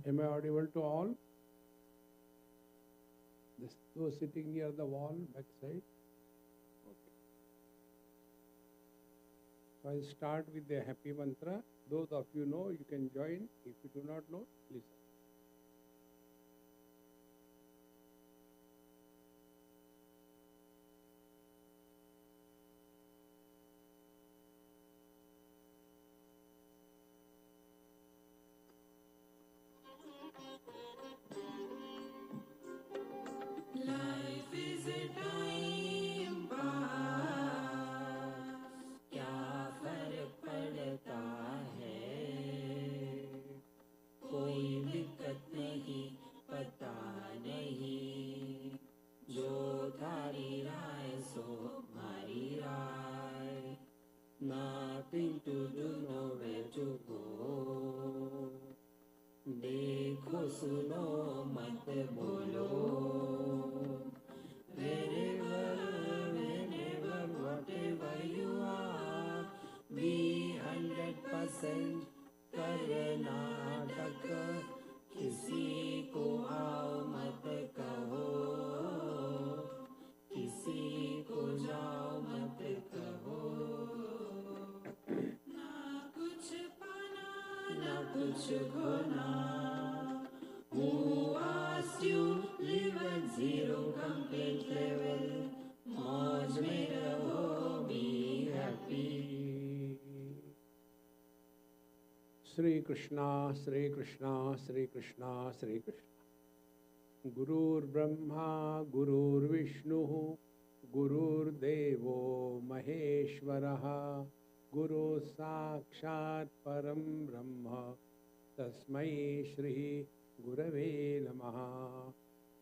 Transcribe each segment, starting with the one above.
Am I audible to all? Those sitting near the wall, backside. Okay. So I'll start with the happy mantra. Those of you know, you can join. If you do not know, listen. Life is a time pass, क्या फर्क पड़ता है, कोई दिक्कत नहीं, पता नहीं, जो थारी राय सो हमारी राय, nothing to do, nowhere to go, देखो सुनो मत बोलो, wherever, whenever, whatever you are, be 100% Karnataka, किसी को आओ मत कहो, किसी को जाओ मत कहो, ना कुछ पाना ना कुछ खोना, who asked you live at zero complaint level, मौज में रहो, be happy. Shri Krishna, Shri Krishna, Shri Krishna, Shri Krishna. Gurur Brahma, Gurur Vishnu, Gurur Devo Maheshwaraha, Guru Sakshat Param Brahma, Tasmai Shri Gurave Namaha,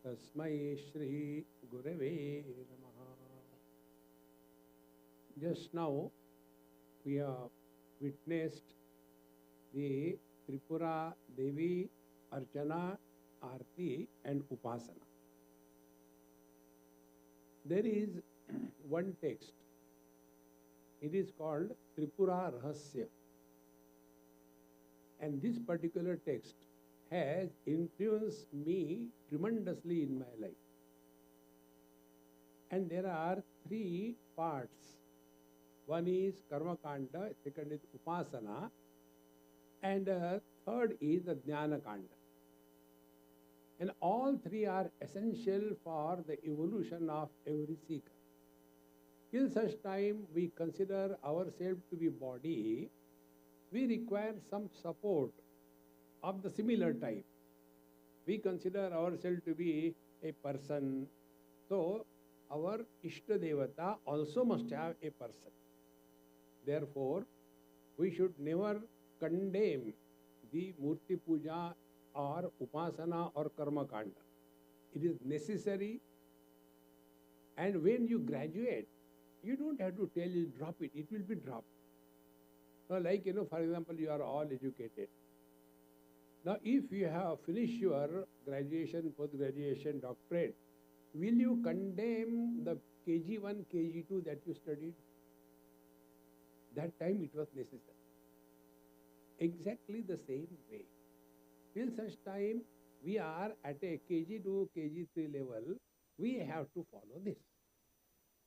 Tasmai Shri Gurave Namaha. Just now we have witnessed the Tripura Devi Archana, Arti and Upasana. There is one text. It is called Tripura Rahasya. And this particular text has influenced me tremendously in my life. And there are three parts. One is Karma Kanda, second is Upasana, and third is the Jnana Kanda. And all three are essential for the evolution of every seeker. Till such time we consider ourselves to be body, we require some support of the similar type. We consider ourselves to be a person, so our Ishta Devata also must have a person. Therefore, we should never condemn the Murti Puja or Upasana or Karma Kanda. It is necessary, and when you graduate, you don't have to tell you drop it, it will be dropped. Now, like, for example, you are all educated. Now, if you have finished your graduation, post-graduation, doctorate, will you condemn the KG1, KG2 that you studied? That time it was necessary. Exactly the same way. Till such time we are at a KG2, KG3 level, we have to follow this.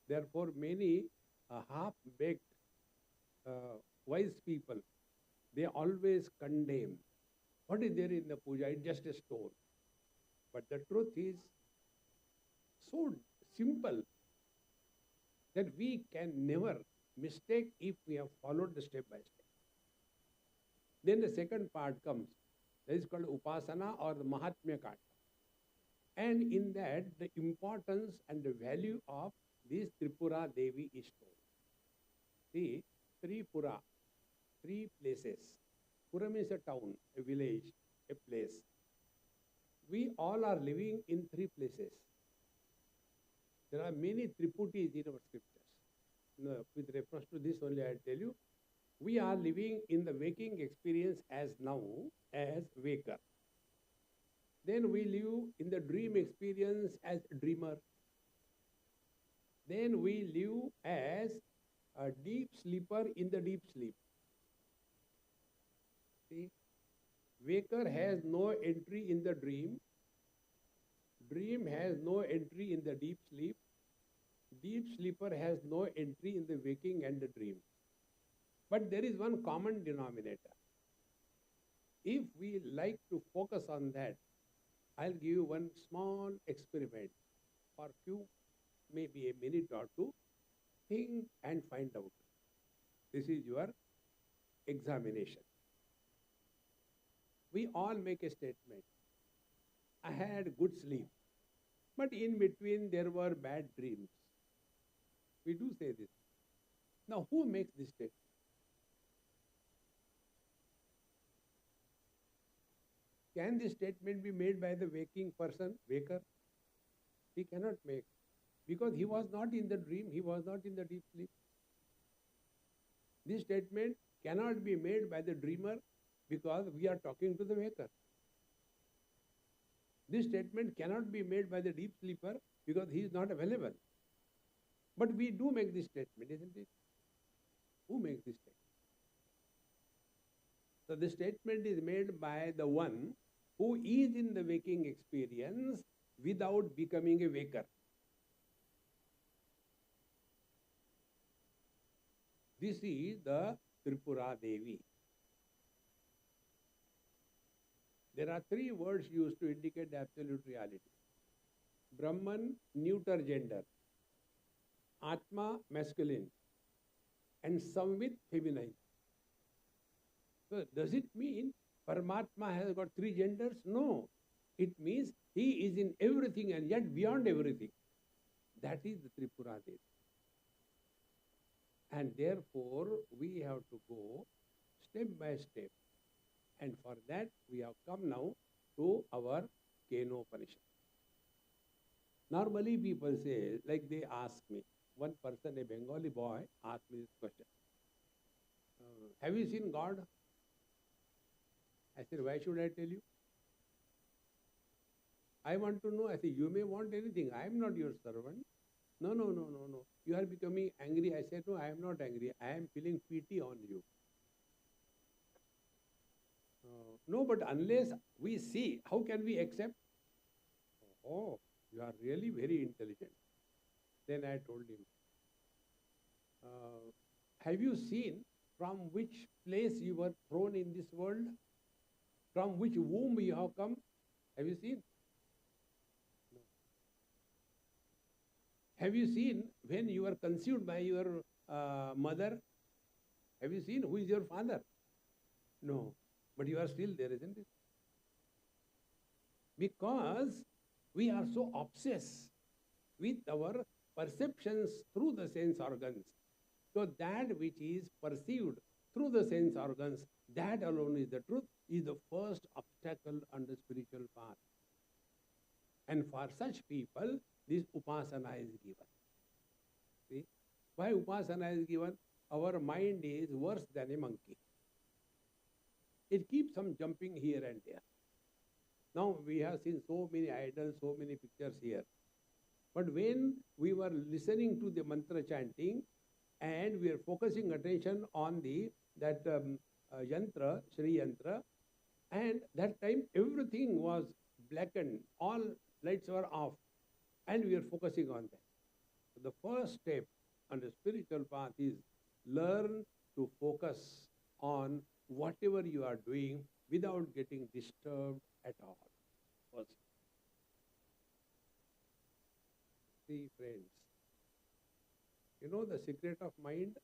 Therefore, many half-baked wise people, they always condemn. What is there in the puja? It's just a stone. But the truth is so simple that we can never mistake if we have followed the step by step. Then the second part comes. That is called Upasana or the Mahatmya Kanda. And in that, the importance and the value of this Tripura Devi is told. See, Tripura, three places. Pura means a town, a village, a place. We all are living in three places. There are many Triputis in our scriptures. With reference to this only I tell you, we are living in the waking experience as now, as waker. Then we live in the dream experience as dreamer. Then we live as a deep sleeper in the deep sleep. See? Waker has no entry in the dream. Dream has no entry in the deep sleep. Deep sleeper has no entry in the waking and the dream. But there is one common denominator. If we like to focus on that, I'll give you one small experiment for few, maybe a minute or two. Think and find out. This is your examination. We all make a statement. I had good sleep, but in between there were bad dreams. We do say this. Now, who makes this statement? Can this statement be made by the waking person, waker? He cannot make, because he was not in the dream, he was not in the deep sleep. This statement cannot be made by the dreamer because we are talking to the waker. This statement cannot be made by the deep sleeper because he is not available. But we do make this statement, isn't it? Who makes this statement? So the statement is made by the one who is in the waking experience without becoming a waker. This is the Tripura Devi. There are three words used to indicate the absolute reality. Brahman, neuter gender. Atma, masculine. And Samvit, feminine. So does it mean Paramatma has got three genders? No. It means he is in everything and yet beyond everything. That is the Tripura Devi. And therefore, we have to go step by step. And for that, we have come now to our Kenopanishad. Normally, people say, like they ask me, one person, a Bengali boy, asked me this question. Have you seen God? I said, why should I tell you? I want to know. I said, you may want anything. I am not your servant. No. You are becoming angry. I said, no, I am not angry. I am feeling pity on you. No, but unless we see, how can we accept? Oh, you are really very intelligent. Then I told him, have you seen from which place you were thrown in this world? From which womb you have come? Have you seen? No. Have you seen when you were conceived by your mother? Have you seen who is your father? No. But you are still there, isn't it? Because we are so obsessed with our perceptions through the sense organs. So that which is perceived through the sense organs, that alone is the truth, is the first obstacle on the spiritual path. And for such people, this upasana is given. See? Why upasana is given? Our mind is worse than a monkey. It keeps on jumping here and there. Now we have seen so many idols, so many pictures here. But when we were listening to the mantra chanting and we are focusing attention on that yantra, Shri Yantra, and that time everything was blackened, all lights were off, and we are focusing on that. So the first step on the spiritual path is learn to focus on whatever you are doing without getting disturbed at all. First. See, friends, you know the secret of mind?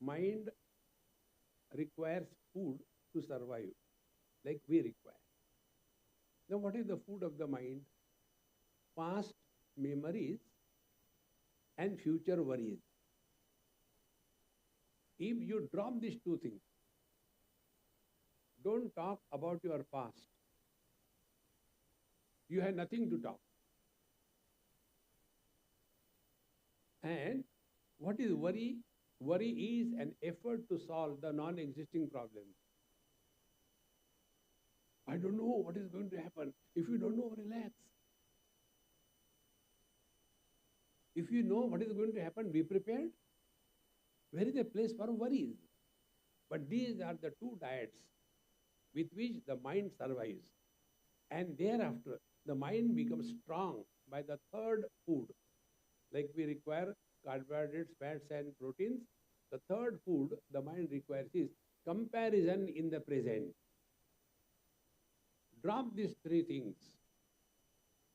Mind requires food to survive, like we require. Now, what is the food of the mind? Past memories and future worries. If you drop these two things, don't talk about your past. You have nothing to talk. And what is worry? Worry is an effort to solve the non-existing problems. I don't know what is going to happen. If you don't know, relax. If you know what is going to happen, be prepared. Where is a place for worries? But these are the two diets. with which the mind survives. And thereafter, the mind becomes strong by the third food. Like we require carbohydrates, fats, and proteins, the third food the mind requires is comparison in the present. Drop these three things.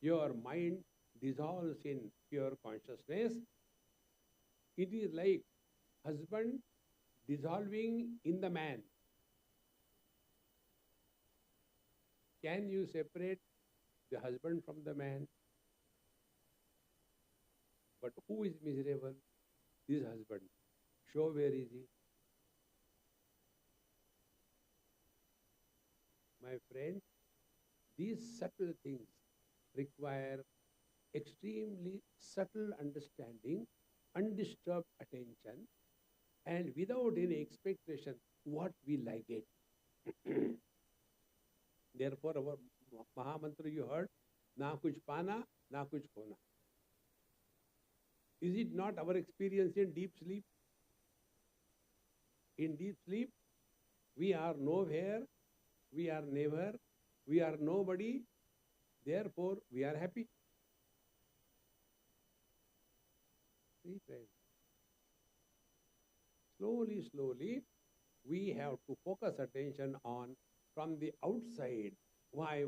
Your mind dissolves in pure consciousness. It is like husband dissolving in the man. Can you separate the husband from the man? But who is miserable? This husband. Show where is he? My friend, these subtle things require extremely subtle understanding, undisturbed attention, and without any expectation what will I get. Therefore, our Mahamantra you heard, na kuch pana, na kuch khona. Is it not our experience in deep sleep? In deep sleep, we are nowhere, we are never, we are nobody, therefore we are happy. See, friends. Slowly, slowly, we have to focus attention on from the outside. Why?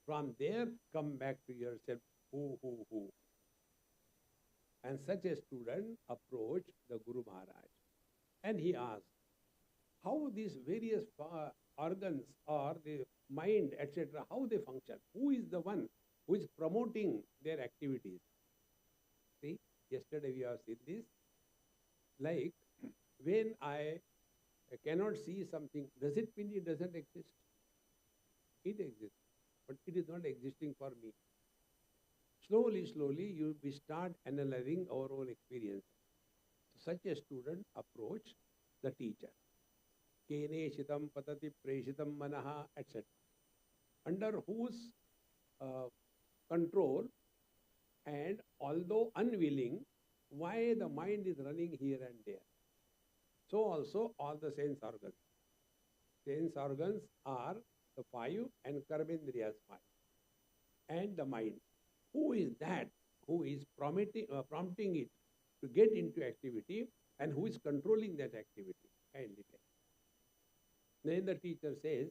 From there, come back to yourself. Who? And such a student approached the Guru Maharaj. And he asked, how these various organs or the mind, etc., how they function? Who is the one who is promoting their activities? See, yesterday we have seen this. Like, when I cannot see something, does it mean it doesn't exist? It exists, but it is not existing for me. Slowly, slowly, we start analyzing our own experience. Such a student approached the teacher. Kene shitam patati preshitam manaha, etc. Under whose control and although unwilling, why the mind is running here and there. So also all the sense organs. Sense organs are the 5 and karmendriyas 5. And the mind. Who is that who is prompting it to get into activity and who is controlling that activity? Kindly tell. Then the teacher says,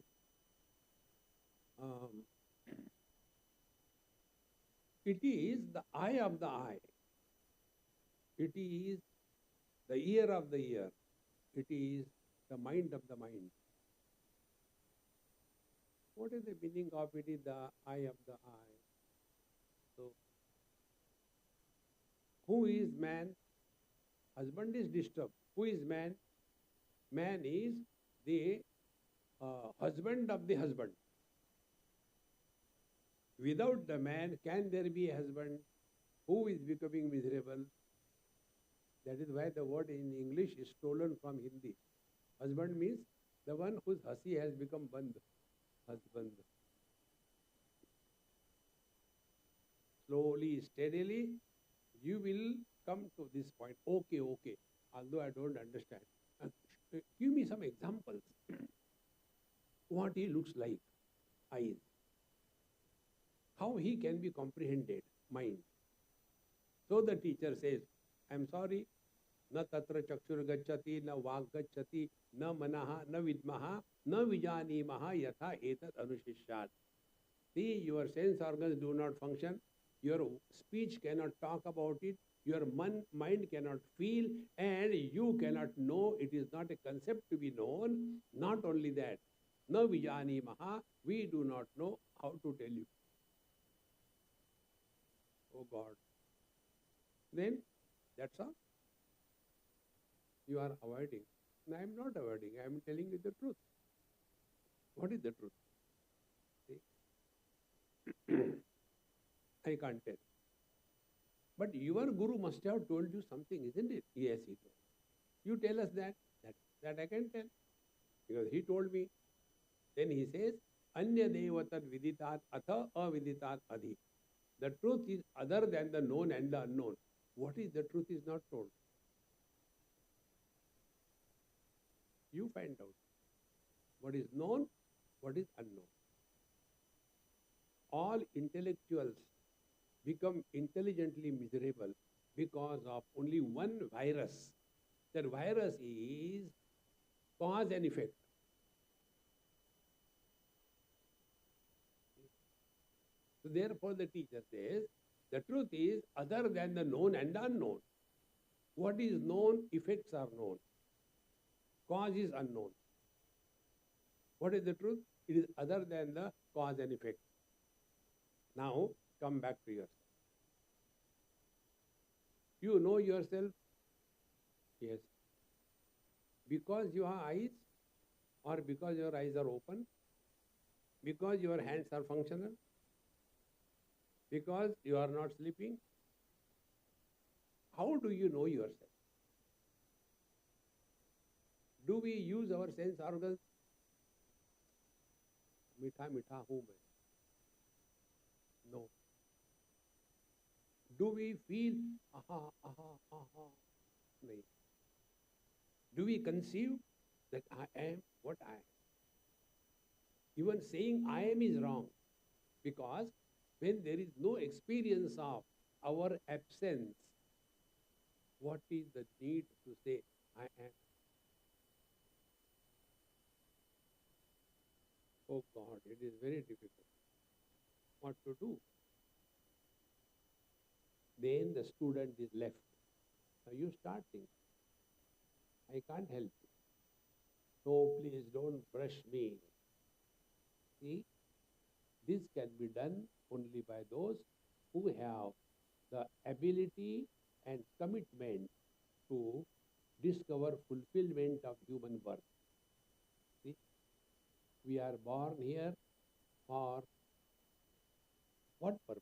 it is the eye of the eye. It is the ear of the ear. It is the mind of the mind. What is the meaning of it is the eye of the eye? So, who is man? Husband is disturbed. Who is man? Man is the husband of the husband. Without the man, can there be a husband? Who is becoming miserable? That is why the word in English is stolen from Hindi. Husband means the one whose hasi has become band. Husband. Slowly, steadily, you will come to this point. Okay, although I don't understand. Give me some examples. What he looks like, eyes. How he can be comprehended, mind. So the teacher says, I'm sorry, na tatra chakshur gacchati, na vak gacchati, na manaha, na vidmaha, na vijanimaha yatha etat anushishyat. See, your sense organs do not function, your speech cannot talk about it, your mind cannot feel, and you cannot know. It is not a concept to be known. Not only that, na vijanimaha, we do not know how to tell you. Oh God. Then, that's all. You are avoiding. No, I am not avoiding. I am telling you the truth. What is the truth? See? I can't tell. But your Guru must have told you something, isn't it? Yes, he told. You tell us that. That I can tell. Because he told me. Then he says, Anya devatat viditat atha aviditat adhi. The truth is other than the known and the unknown. What is the truth is not told. You find out. What is known, what is unknown. All intellectuals become intelligently miserable because of only one virus. That virus is cause and effect. So therefore the teacher says, the truth is other than the known and the unknown. What is known, effects are known. Cause is unknown. What is the truth? It is other than the cause and effect. Now, come back to yourself. You know yourself? Yes. Because you have eyes, or because your eyes are open, because your hands are functional, because you are not sleeping. How do you know yourself? Do we use our sense organs? Mitha mitha hu main. No. Do we feel aha, aha, aha? No. Do we conceive that I am what I am? Even saying I am is wrong, because when there is no experience of our absence, what is the need to say I am? Oh God, it is very difficult. What to do? Then the student is left. Now you start thinking, I can't help you. So please don't brush me. See, this can be done only by those who have the ability and commitment to discover fulfillment of human birth. See, we are born here for what purpose?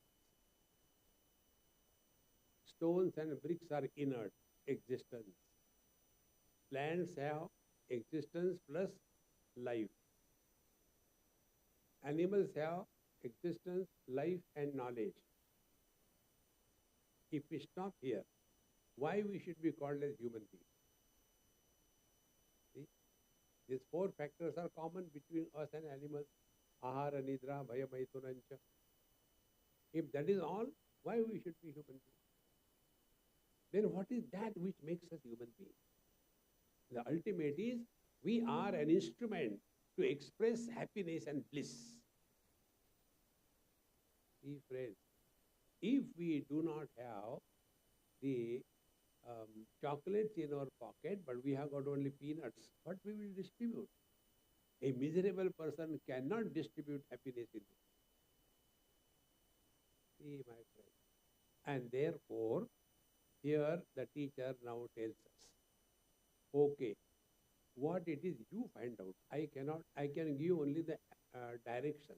Stones and bricks are inert, existence. Plants have existence plus life. Animals have existence, life and knowledge. If we stop here, why we should be called as human beings? See? These four factors are common between us and animals. Ahara, nidra, bhaya, maitunancha. If that is all, why we should be human beings? Then what is that which makes us human beings? The ultimate is, we are an instrument to express happiness and bliss. See, friends, if we do not have the chocolates in our pocket, but we have got only peanuts, what we will distribute? A miserable person cannot distribute happiness in this. See, my friend. And therefore, here the teacher now tells us, okay, what it is you find out. I can give only the direction.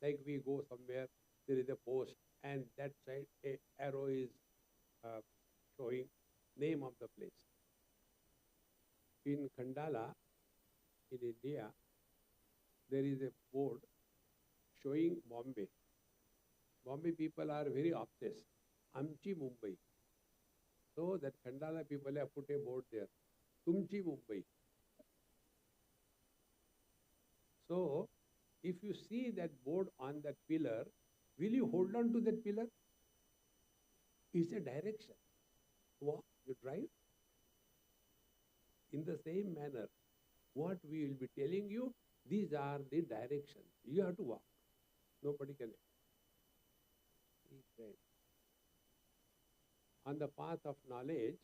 Like we go somewhere, there is a post, and that side a arrow is showing name of the place. In Khandala, in India, there is a board showing Bombay. Bombay people are very obsessed. Amchi Mumbai. So that Khandala people have put a board there. Tumchi Mumbai. So, if you see that board on that pillar, will you hold on to that pillar? It's a direction. Walk, you drive. In the same manner, what we will be telling you, these are the directions. You have to walk. Nobody can help. On the path of knowledge,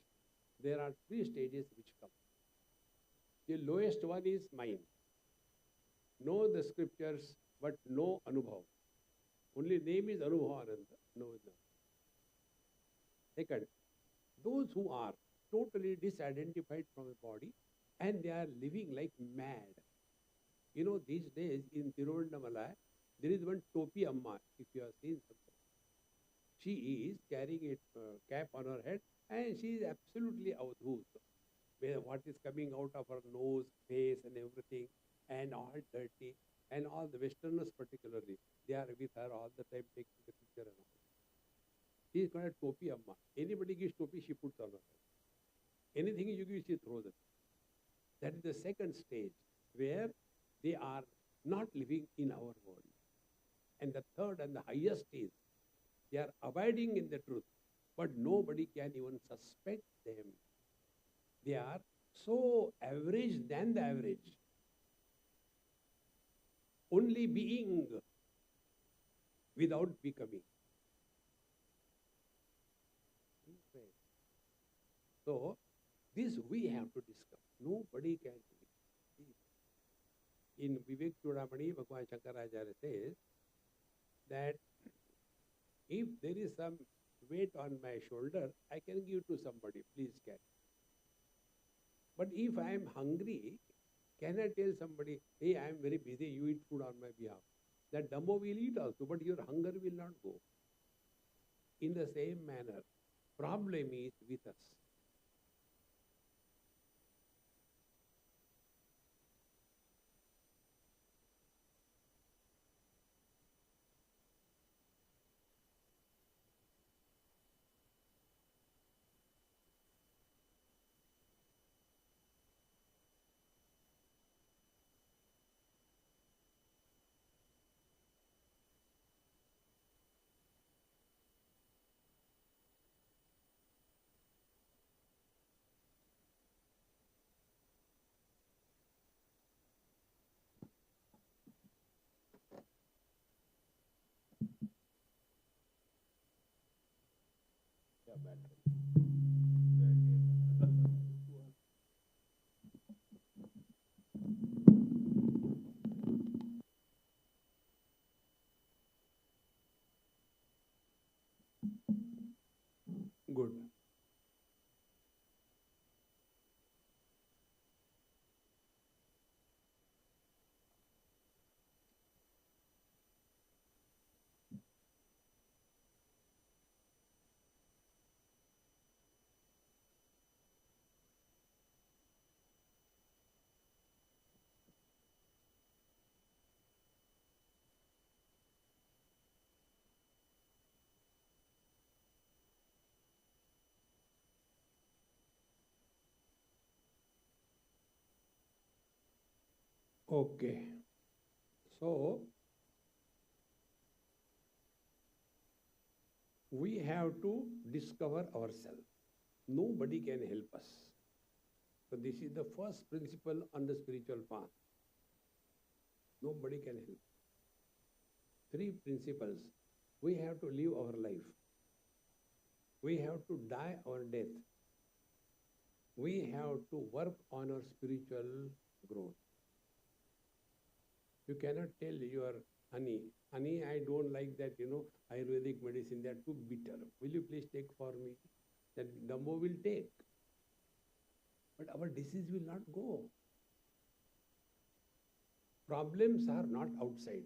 there are three stages which come. The lowest one is mind. Know the scriptures, but no Anubhav. Only name is Anubhavananda. No, is not. Second, those who are totally disidentified from the body and they are living like mad. You know, these days in Tiruvannamalai, there is one Topi Amma, if you have seen something. She is carrying a cap on her head and she is absolutely avadhut. What is coming out of her nose, face and everything, and all dirty, and all the Westerners particularly, they are with her all the time taking the picture and all. She is called Topi Amma. Anybody gives Topi, she puts on her head. Anything you give, she throws it. That is the second stage. where they are not living in our world. And the third and the highest is they are abiding in the truth, but nobody can even suspect them. They are so average than the average. Only being without becoming. So, this we have to discover. Nobody can do it. In Vivek Chudamani, Bhagwan Shankaracharya says that if there is some weight on my shoulder, I can give to somebody, please carry. But if I am hungry, can I tell somebody, hey, I am very busy, you eat food on my behalf? That Dhammo will eat also, but your hunger will not go. In the same manner, problem is with us. Good. Okay. So, we have to discover ourselves. Nobody can help us. So this is the first principle on the spiritual path. Nobody can help. 3 principles. We have to live our life. We have to die our death. We have to work on our spiritual growth. You cannot tell your honey, I don't like that, Ayurvedic medicine, they are too bitter. Will you please take for me? That Dhammo will take. But our disease will not go. Problems are not outside.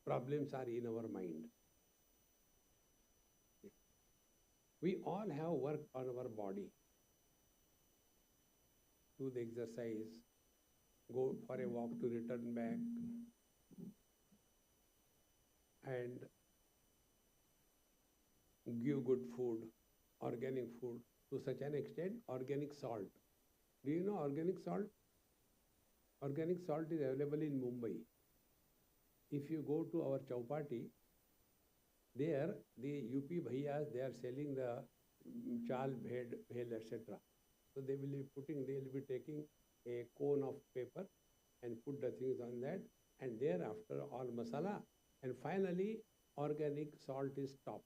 Problems are in our mind. We all have worked on our body. Do the exercise, go for a walk to return back, and give good food, organic food, to such an extent, organic salt. Do you know organic salt? Organic salt is available in Mumbai. If you go to our Chowpatty, there the UP bhaiyas, they are selling the chal, bhel, etc. So they will be taking a cone of paper and put the things on that, and thereafter all masala, and finally organic salt is topped.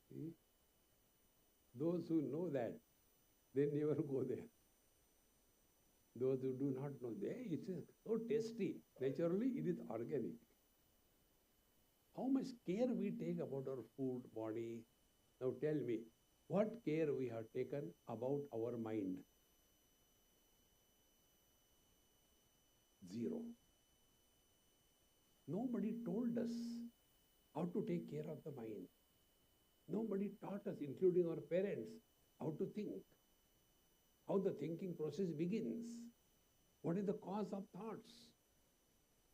See? Those who know that, they never go there. Those who do not know, it is so tasty. Naturally, it is organic. How much care we take about our food, body? Now tell me, what care we have taken about our mind? Zero. Nobody told us how to take care of the mind. Nobody taught us, including our parents, how to think, how the thinking process begins, what is the cause of thoughts.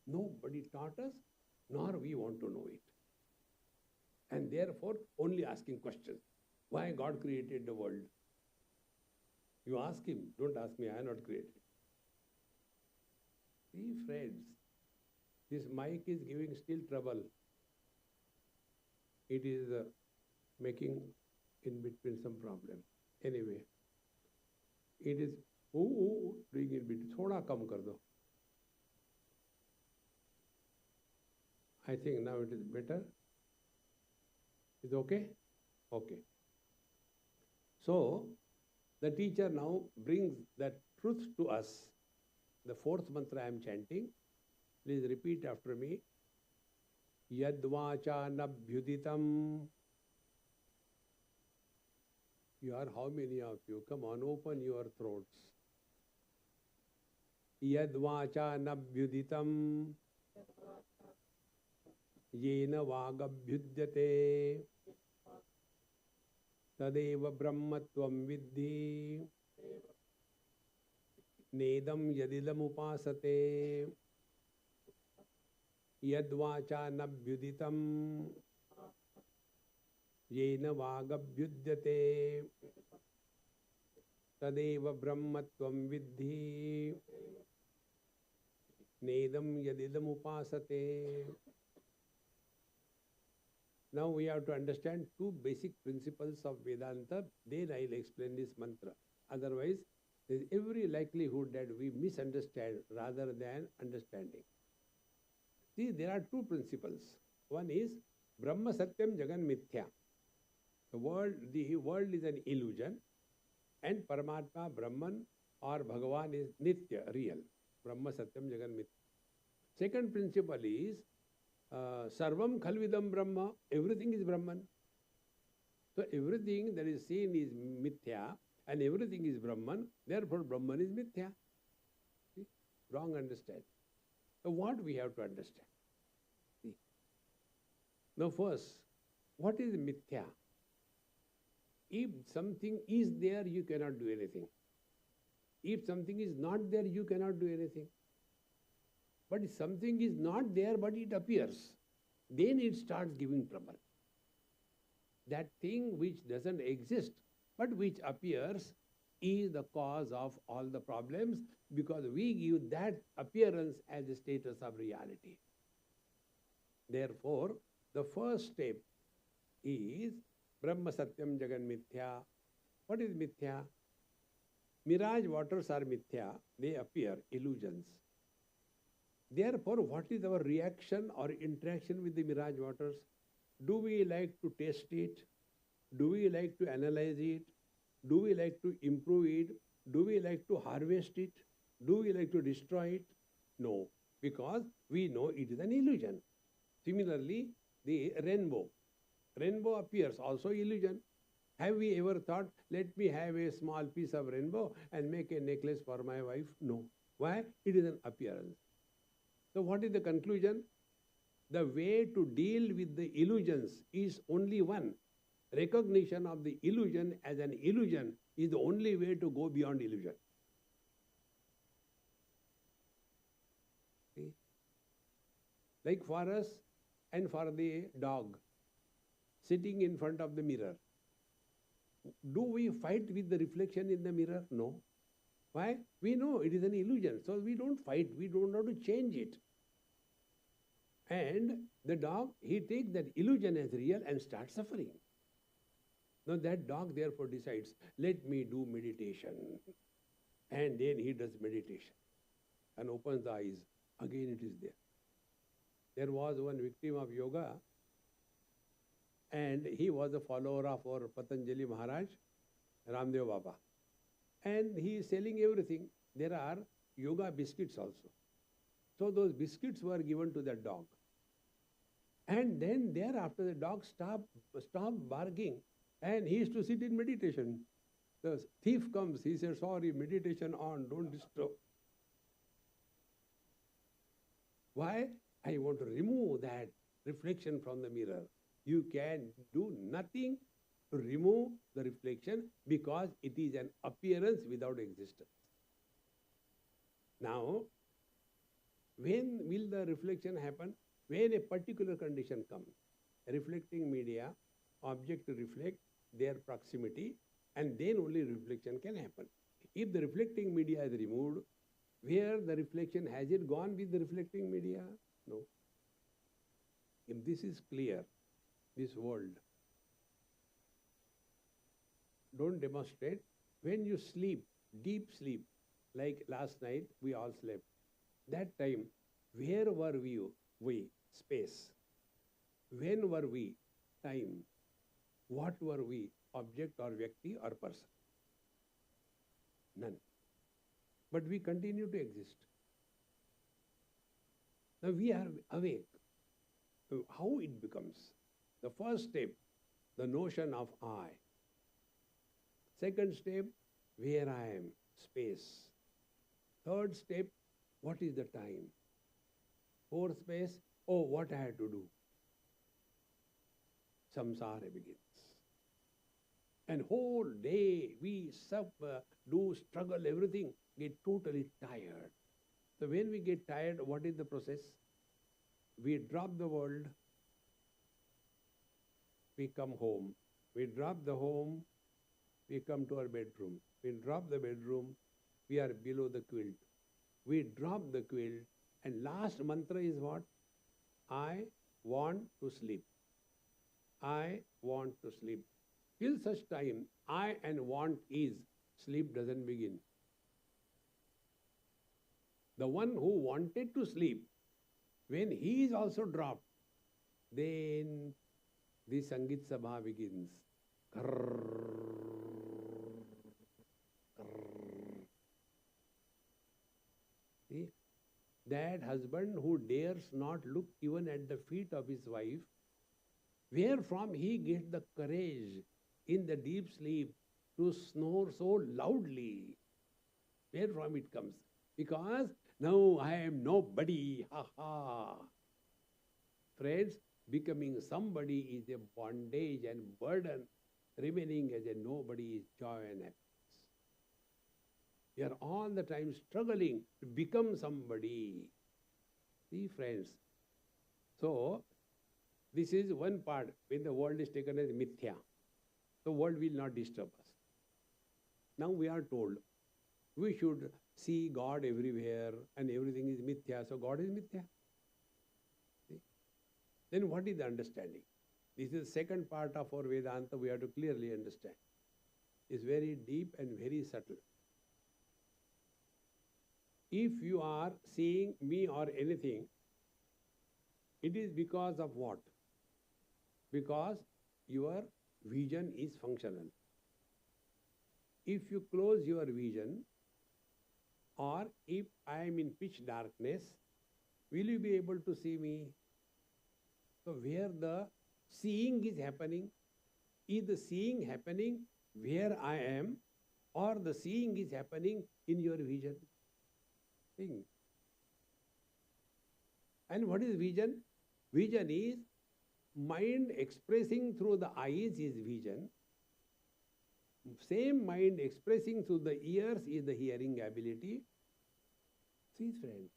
Nobody taught us, nor we want to know it. And therefore, only asking questions. Why God created the world? You ask him, don't ask me, I am not created. See, friends, this mic is giving still trouble. It is making in between some problem. Anyway, it is doing in between. Thoda kam kar do. I think now it is better. Is okay? Okay. So, the teacher now brings that truth to us. The fourth mantra I am chanting. Please repeat after me. Yadvacha nabhyuditam. You are how many of you? Come on, open your throats. Yadvacha nabhyuditam. Yena vagabhyudyate. Tadeva brahmatvam vidhi. Nedam yadidam upasate. Yadvacha nabhyuditam. Yena vagabhyudyate. Tadeva brahmatvam vidhi. Nedam yadidam upasate. Now we have to understand two basic principles of Vedanta. Then I will explain this mantra. Otherwise, there is every likelihood that we misunderstand rather than understanding. See, there are two principles. One is Brahma Satyam Jagan Mithya. The world is an illusion, and Paramatma, Brahman or Bhagavan is Nitya, real. Brahma Satyam Jagan Mithya. Second principle is Sarvam Khalvidam Brahma, everything is Brahman. So everything that is seen is Mithya and everything is Brahman, therefore Brahman is Mithya. See? Wrong understand. So what we have to understand? See? Now first, what is Mithya? If something is there, you cannot do anything. If something is not there, you cannot do anything. But if something is not there, but it appears, then it starts giving trouble. That thing which doesn't exist, but which appears, is the cause of all the problems, because we give that appearance as a status of reality. Therefore, the first step is Brahma Satyam Jagan Mithya. What is Mithya? Mirage waters are Mithya. They appear, illusions. Therefore, what is our reaction or interaction with the mirage waters? Do we like to taste it? Do we like to analyze it? Do we like to improve it? Do we like to harvest it? Do we like to destroy it? No, because we know it is an illusion. Similarly, the rainbow. Rainbow appears, also illusion. Have we ever thought, let me have a small piece of rainbow and make a necklace for my wife? No. Why? It is an appearance. So what is the conclusion? The way to deal with the illusions is only one. Recognition of the illusion as an illusion is the only way to go beyond illusion. See? Like for us and for the dog sitting in front of the mirror. Do we fight with the reflection in the mirror? No. Why? We know it is an illusion. So we don't fight. We don't know to change it. And the dog, he takes that illusion as real and starts suffering. Now that dog therefore decides, let me do meditation. And then he does meditation and opens the eyes. Again it is there. There was one victim of yoga, and he was a follower of our Patanjali Maharaj, Ramdev Baba. And he is selling everything. There are yoga biscuits also. So those biscuits were given to that dog. And then thereafter the dog stopped barking and he used to sit in meditation. The thief comes, he says, sorry, meditation on, don't disturb. Why? I want to remove that reflection from the mirror. You can do nothing to remove the reflection because it is an appearance without existence. Now, when will the reflection happen? When a particular condition comes. Reflecting media, object to reflect, their proximity, and then only reflection can happen. If the reflecting media is removed, where the reflection, has it gone with the reflecting media? No. If this is clear, this world, don't demonstrate. When you sleep, deep sleep, like last night we all slept, that time, where were we? Space. When were we? Time. What were we? Object or Vyakti or person? None. But we continue to exist. Now we are awake. So how it becomes? The first step, the notion of I. Second step, where I am, space. Third step, what is the time? Fourth space, oh, what I have to do. Samsara begins. And whole day we suffer, do, struggle, everything, get totally tired. So when we get tired, what is the process? We drop the world, we come home. We drop the home, we come to our bedroom. We drop the bedroom, we are below the quilt. We drop the quilt, and last mantra is what? I want to sleep. I want to sleep. Till such time, I and want is, sleep doesn't begin. The one who wanted to sleep, when he is also dropped, then the Sangit Sabha begins. See? That husband who dares not look even at the feet of his wife, wherefrom he gets the courage in the deep sleep to snore so loudly. Wherefrom it comes? Because now I am nobody. Ha ha. Friends, becoming somebody is a bondage and burden. Remaining as a nobody is joy and happiness. We are all the time struggling to become somebody. See, friends. So, this is one part when the world is taken as mithya. The world will not disturb us. Now we are told we should see God everywhere and everything is mithya, so God is mithya. See? Then what is the understanding? This is the second part of our Vedanta we have to clearly understand. It's very deep and very subtle. If you are seeing me or anything, it is because of what? Because your vision is functional. If you close your vision, or if I am in pitch darkness, will you be able to see me? So where the seeing is happening, is the seeing happening where I am, or the seeing is happening in your vision? Think. And what is vision? Vision is mind expressing through the eyes is vision. Same mind expressing through the ears is the hearing ability. See, friends.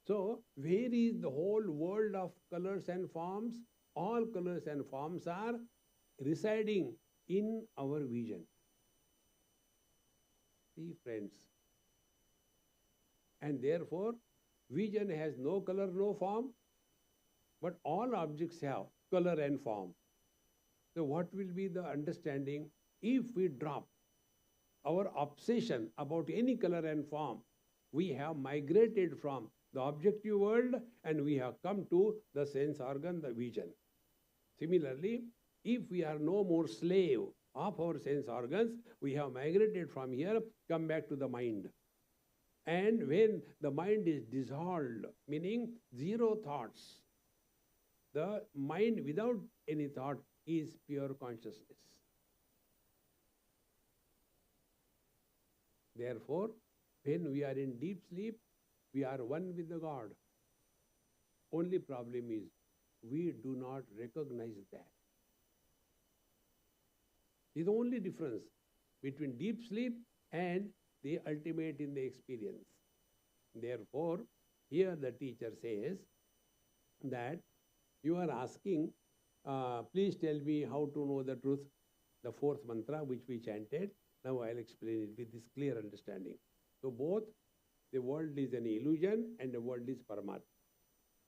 So, where is the whole world of colors and forms? All colors and forms are residing in our vision. See, friends. And therefore, vision has no color, no form, but all objects have color and form. So what will be the understanding if we drop our obsession about any color and form? We have migrated from the objective world and we have come to the sense organ, the vision. Similarly, if we are no more slave of our sense organs, we have migrated from here, come back to the mind. And when the mind is dissolved, meaning zero thoughts, the mind without any thought is pure consciousness. Therefore, when we are in deep sleep, we are one with the God. Only problem is, we do not recognize that. This is the only difference between deep sleep and the ultimate in the experience. Therefore, here the teacher says that you are asking, please tell me how to know the truth, the fourth mantra which we chanted. Now I'll explain it with this clear understanding. So both the world is an illusion and the world is Paramatma.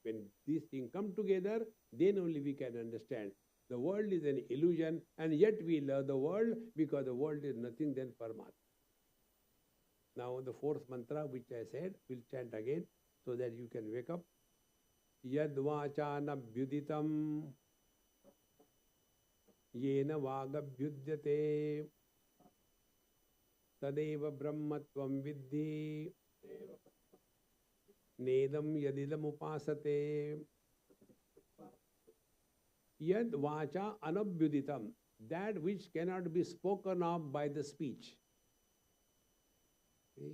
When these things come together, then only we can understand. The world is an illusion, and yet we love the world because the world is nothing than Paramatma. Now the fourth mantra which I said, we'll chant again so that you can wake up. Yad vachanabhyuditam yena vagabhyudyate tadeva brahmatvam viddhi nedam yadidam upasate. Yad vacha anabhyuditam, that which cannot be spoken of by the speech. See?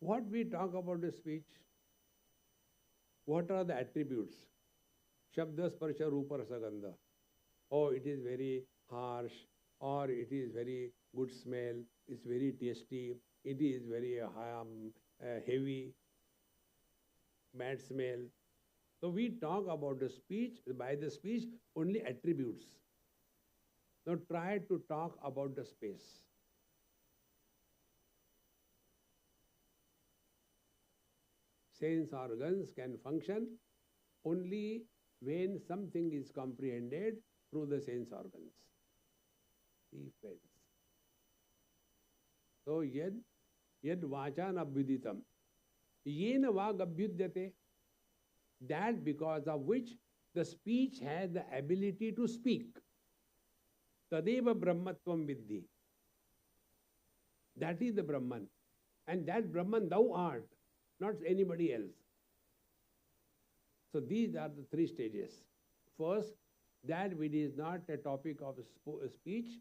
What we talk about the speech, what are the attributes? Shabda, sparsha, rupa, rasa, gandha. Oh, it is very harsh, or it is very good smell, it's very tasty, it is very heavy, bad smell. So we talk about the speech, by the speech, only attributes. Now try to talk about the space. Sense organs can function only when something is comprehended through the sense organs. See, friends. So yad vachan abhyuditam yena vag abhyudyate, that because of which the speech has the ability to speak. Tadeva brahmatvam viddhi. That is the Brahman. And that Brahman thou art, not anybody else. So these are the three stages. First, that which is not a topic of speech,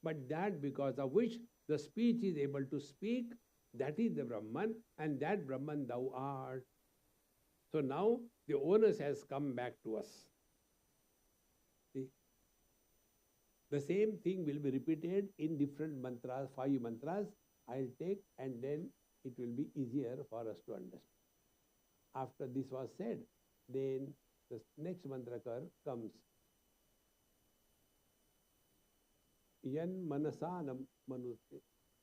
but that because of which the speech is able to speak, that is the Brahman, and that Brahman thou art. So now the onus has come back to us. See? The same thing will be repeated in different mantras, 5 mantras. I'll take, and then it will be easier for us to understand. After this was said, then the next mantra comes. Yan manasanam manute.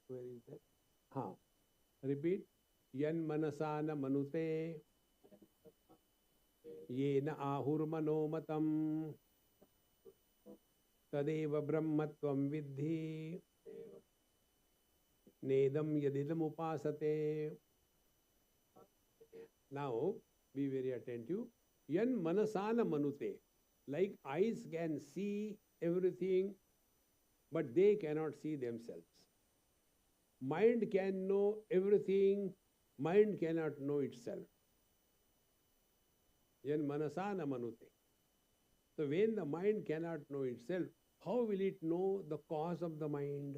Where is that? Repeat. Yan manasana manute. Yena ahur manomatam. Tadeva brahmatvam viddhi. Nedam yadidam upasate. Now, be very attentive. Yan manasana manute. Like eyes can see everything, but they cannot see themselves. Mind can know everything, mind cannot know itself. Yan manasana manute. So when the mind cannot know itself, how will it know the cause of the mind?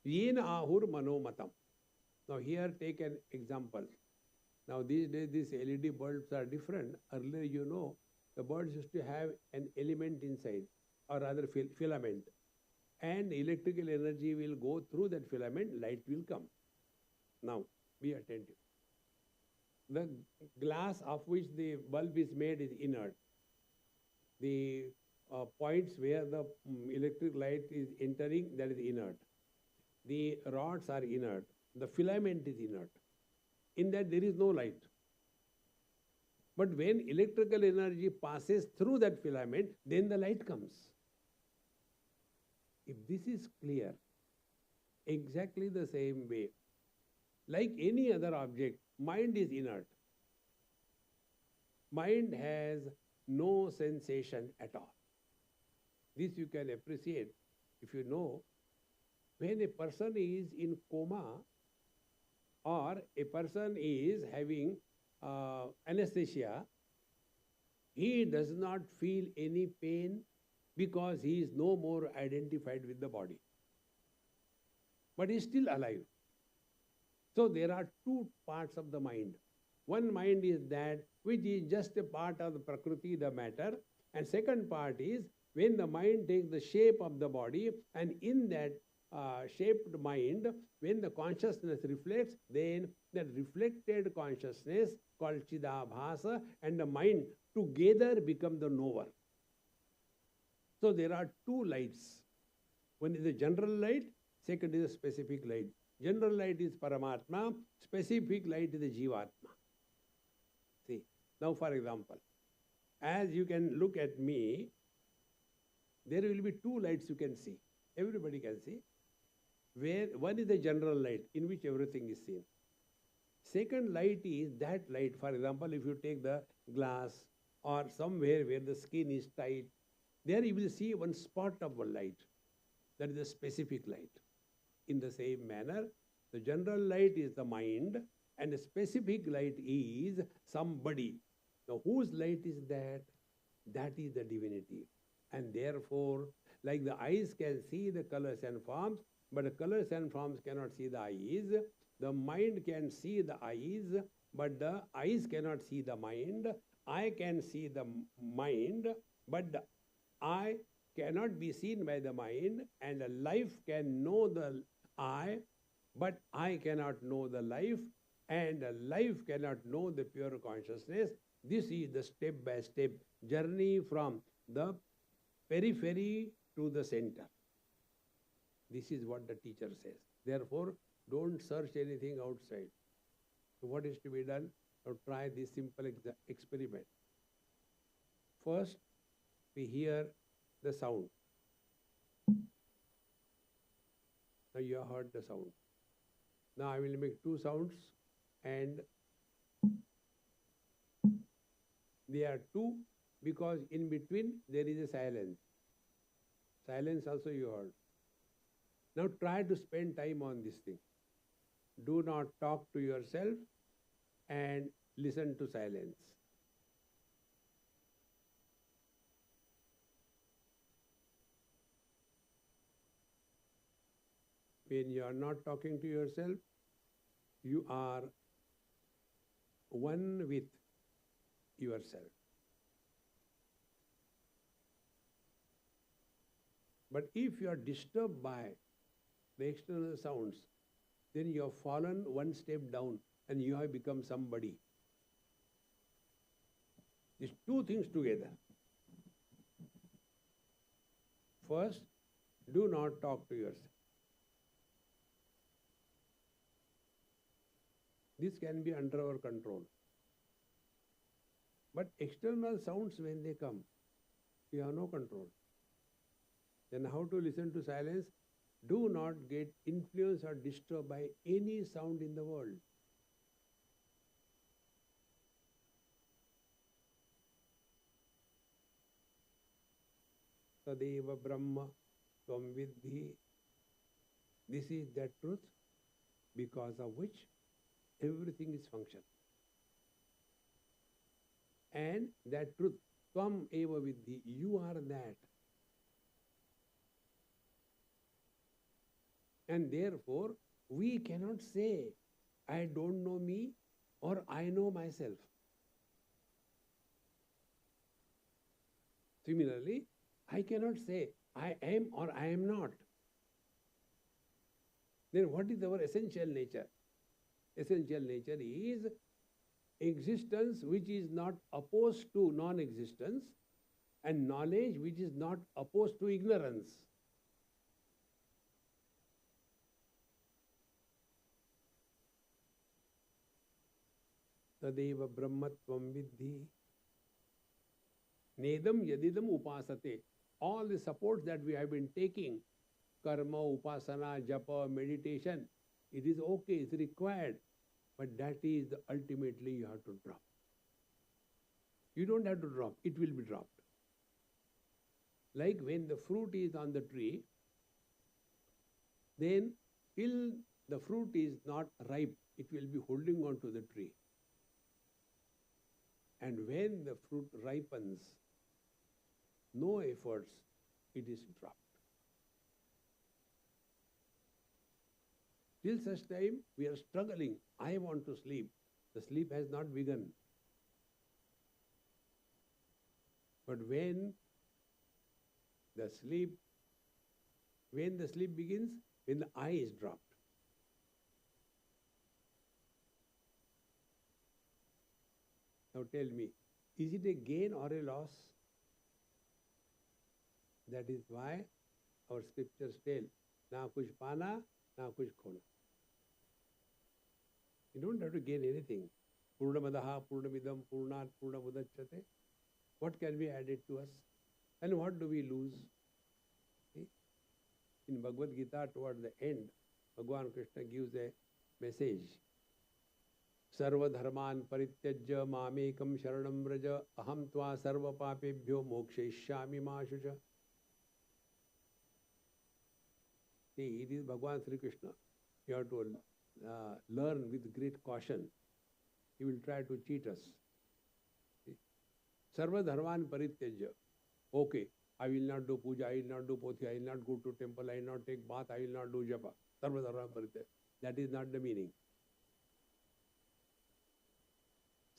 Yena ahur manomatam. Now here take an example. Now these days these LED bulbs are different. Earlier, you know, the bulbs used to have an element inside, or rather filament. And electrical energy will go through that filament, light will come. Now, be attentive. The glass of which the bulb is made is inert. The points where the electric light is entering, that is inert. The rods are inert. The filament is inert. In that there is no light. But when electrical energy passes through that filament, then the light comes. If this is clear, exactly the same way, like any other object, mind is inert. Mind has no sensation at all. This you can appreciate if you know when a person is in coma or a person is having anesthesia, he does not feel any pain because he is no more identified with the body. But he is still alive. So there are two parts of the mind. One mind is that which is just a part of the Prakriti, the matter. And second part is when the mind takes the shape of the body, and in that shaped mind, when the consciousness reflects, then that reflected consciousness called Chidabhasa and the mind together become the knower. So there are two lights. One is the general light, second is the specific light. General light is Paramatma, specific light is the Jivatma. See, now for example, as you can look at me, there will be two lights you can see. Everybody can see. Where one is the general light in which everything is seen. Second light is that light. For example, if you take the glass or somewhere where the skin is tight, there you will see one spot of a light. That is a specific light. In the same manner, the general light is the mind and the specific light is somebody. Now, whose light is that? That is the divinity. And therefore, like the eyes can see the colors and forms, but the colors and forms cannot see the eyes. The mind can see the eyes, but the eyes cannot see the mind. I can see the mind, but the I cannot be seen by the mind, and the life can know the I, but I cannot know the life, and the life cannot know the pure consciousness. This is the step-by-step journey from the periphery to the center. This is what the teacher says. Therefore, don't search anything outside. So what is to be done? Now try this simple experiment. First, we hear the sound. Now you have heard the sound. Now I will make two sounds, and they are two because in between there is a silence. Silence also you heard. Now try to spend time on this thing. Do not talk to yourself and listen to silence. When you are not talking to yourself, you are one with yourself. But if you are disturbed by the external sounds, then you have fallen one step down and you have become somebody. These two things together. First, do not talk to yourself. This can be under our control. But external sounds, when they come, we have no control. Then how to listen to silence? Do not get influenced or disturbed by any sound in the world. Tadeva Brahma Tvam Vidhi. This is that truth because of which everything is function. And that truth, Tvam Eva Vidhi, you are that. And therefore, we cannot say, I don't know me or I know myself. Similarly, I cannot say, I am or I am not. Then what is our essential nature? Essential nature is existence which is not opposed to non-existence and knowledge which is not opposed to ignorance. Tadeva Brahmatvam Vidhi. Nedam Yadidam Upasate. All the supports that we have been taking, karma, upasana, japa, meditation, it is okay, it's required. But that is ultimately you have to drop. You don't have to drop, it will be dropped. Like when the fruit is on the tree, then till the fruit is not ripe, it will be holding on to the tree. And when the fruit ripens, no efforts, it is dropped. Till such time, we are struggling. I want to sleep. The sleep has not begun. But when the sleep begins, when the eye is dropped. Now tell me, is it a gain or a loss? That is why our scriptures tell, na kuch pana, na kuch khona. You don't have to gain anything. Purnamadaha, Purnamidam, Purnat, Purnamudachyate. What can be added to us? And what do we lose? See? In Bhagavad Gita, toward the end, Bhagavan Krishna gives a message. Sarva dharman parityajya mamekam sharanam vraja aham tva sarva papebhyo mokshaishyami ma shucha. See, it is Bhagavan Sri Krishna. You have to learn with great caution. He will try to cheat us. See? Sarva dharman parityajya. Okay, I will not do puja, I will not do pothi, I will not go to temple, I will not take bath, I will not do japa. Sarva dharman parityajya. That is not the meaning.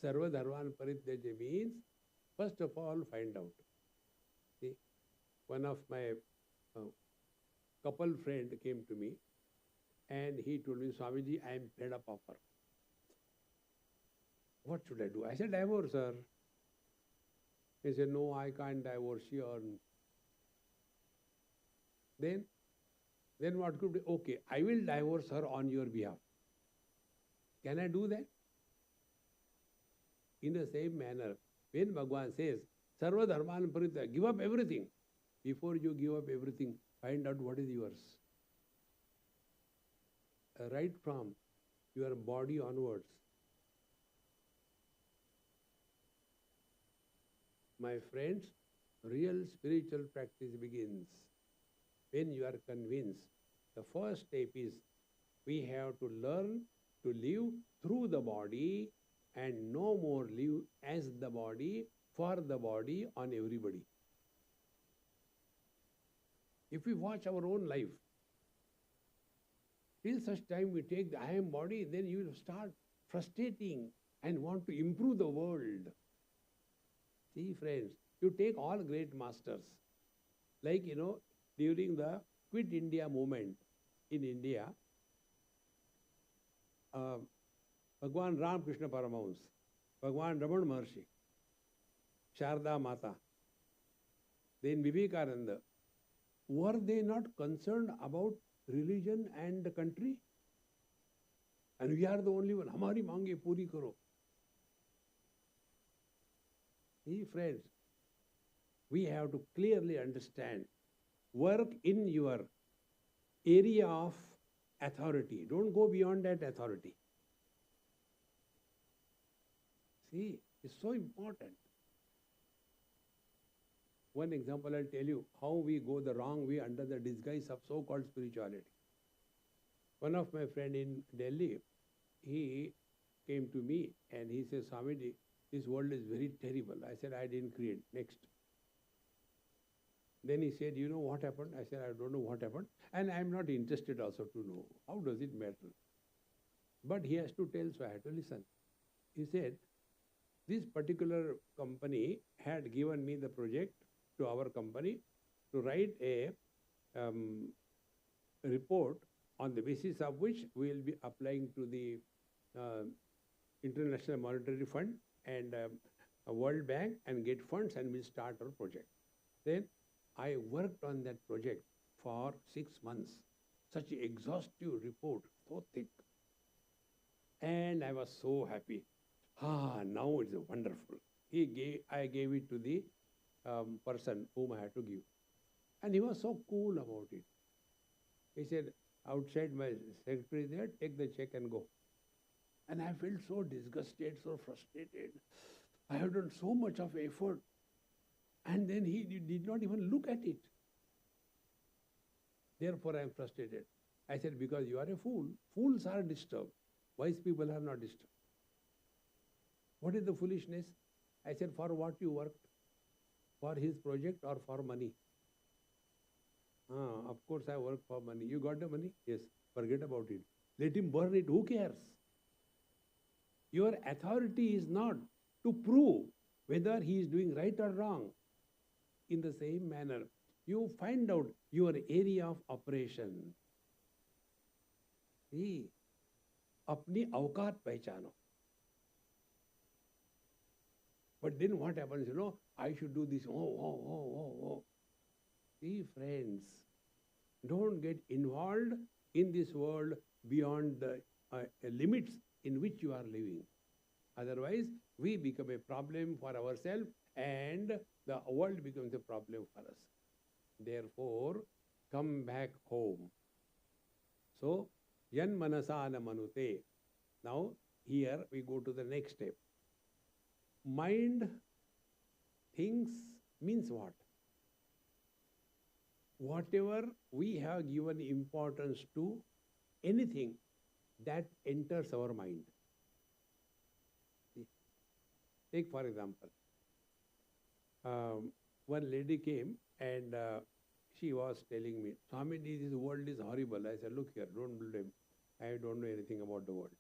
Sarva dharman parityajya means, first of all, find out. See, one of my couple friend came to me and he told me, Swamiji, I am fed up of her. What should I do? I said, divorce her. He said, no, I can't divorce her. Then what could be? Okay, I will divorce her on your behalf. Can I do that? In the same manner, when Bhagavan says, Sarva dharman paritya, give up everything. Before you give up everything, find out what is yours. Right from your body onwards. My friends, real spiritual practice begins when you are convinced. The first step is we have to learn to live through the body and no more live as the body, for the body, on everybody. If we watch our own life, till such time we take the I am body, then you will start frustrating and want to improve the world. See, friends, you take all great masters, like, during the Quit India movement in India, Bhagwan Ramakrishna Paramahamsa, Bhagwan Raman Maharshi, Sharda Mata, then Vivekananda, were they not concerned about religion and the country? And we are the only one. Hamari mange puri karo. See, friends, we have to clearly understand, work in your area of authority. Don't go beyond that authority. See, it's so important. One example I'll tell you how we go the wrong way under the disguise of so-called spirituality. One of my friend in Delhi, he came to me and he says, Swamiji, this world is very terrible. I said, I didn't create. Next. Then he said, you know what happened? I said, I don't know what happened. And I'm not interested also to know. How does it matter? But he has to tell, so I had to listen. He said, this particular company had given me the project to our company to write a report on the basis of which we will be applying to the International Monetary Fund and World Bank and get funds and we'll start our project. Then I worked on that project for 6 months. Such an exhaustive report, so thick. And I was so happy. Now it's wonderful. I gave it to the person whom I had to give. And he was so cool about it. He said, outside my secretary there, take the check and go. And I felt so disgusted, so frustrated. I have done so much of effort. And then he did not even look at it. Therefore I am frustrated. I said, because you are a fool. Fools are disturbed. Wise people are not disturbed. What is the foolishness? I said, for what you worked? For his project or for money? Of course I work for money. You got the money? Yes. Forget about it. Let him burn it. Who cares? Your authority is not to prove whether he is doing right or wrong. In the same manner, you find out your area of operation. See, apni awqat pehchano. But then what happens, I should do this. See, friends, Don't get involved in this world beyond the limits in which you are living. Otherwise, we become a problem for ourselves and the world becomes a problem for us. Therefore, come back home. So, yan manasana manute. Now, here we go to the next step. Mind thinks means what? Whatever we have given importance to, anything that enters our mind. Take for example, one lady came and she was telling me, Swamiji, this world is horrible. I said, look here, don't blame. I don't know anything about the world.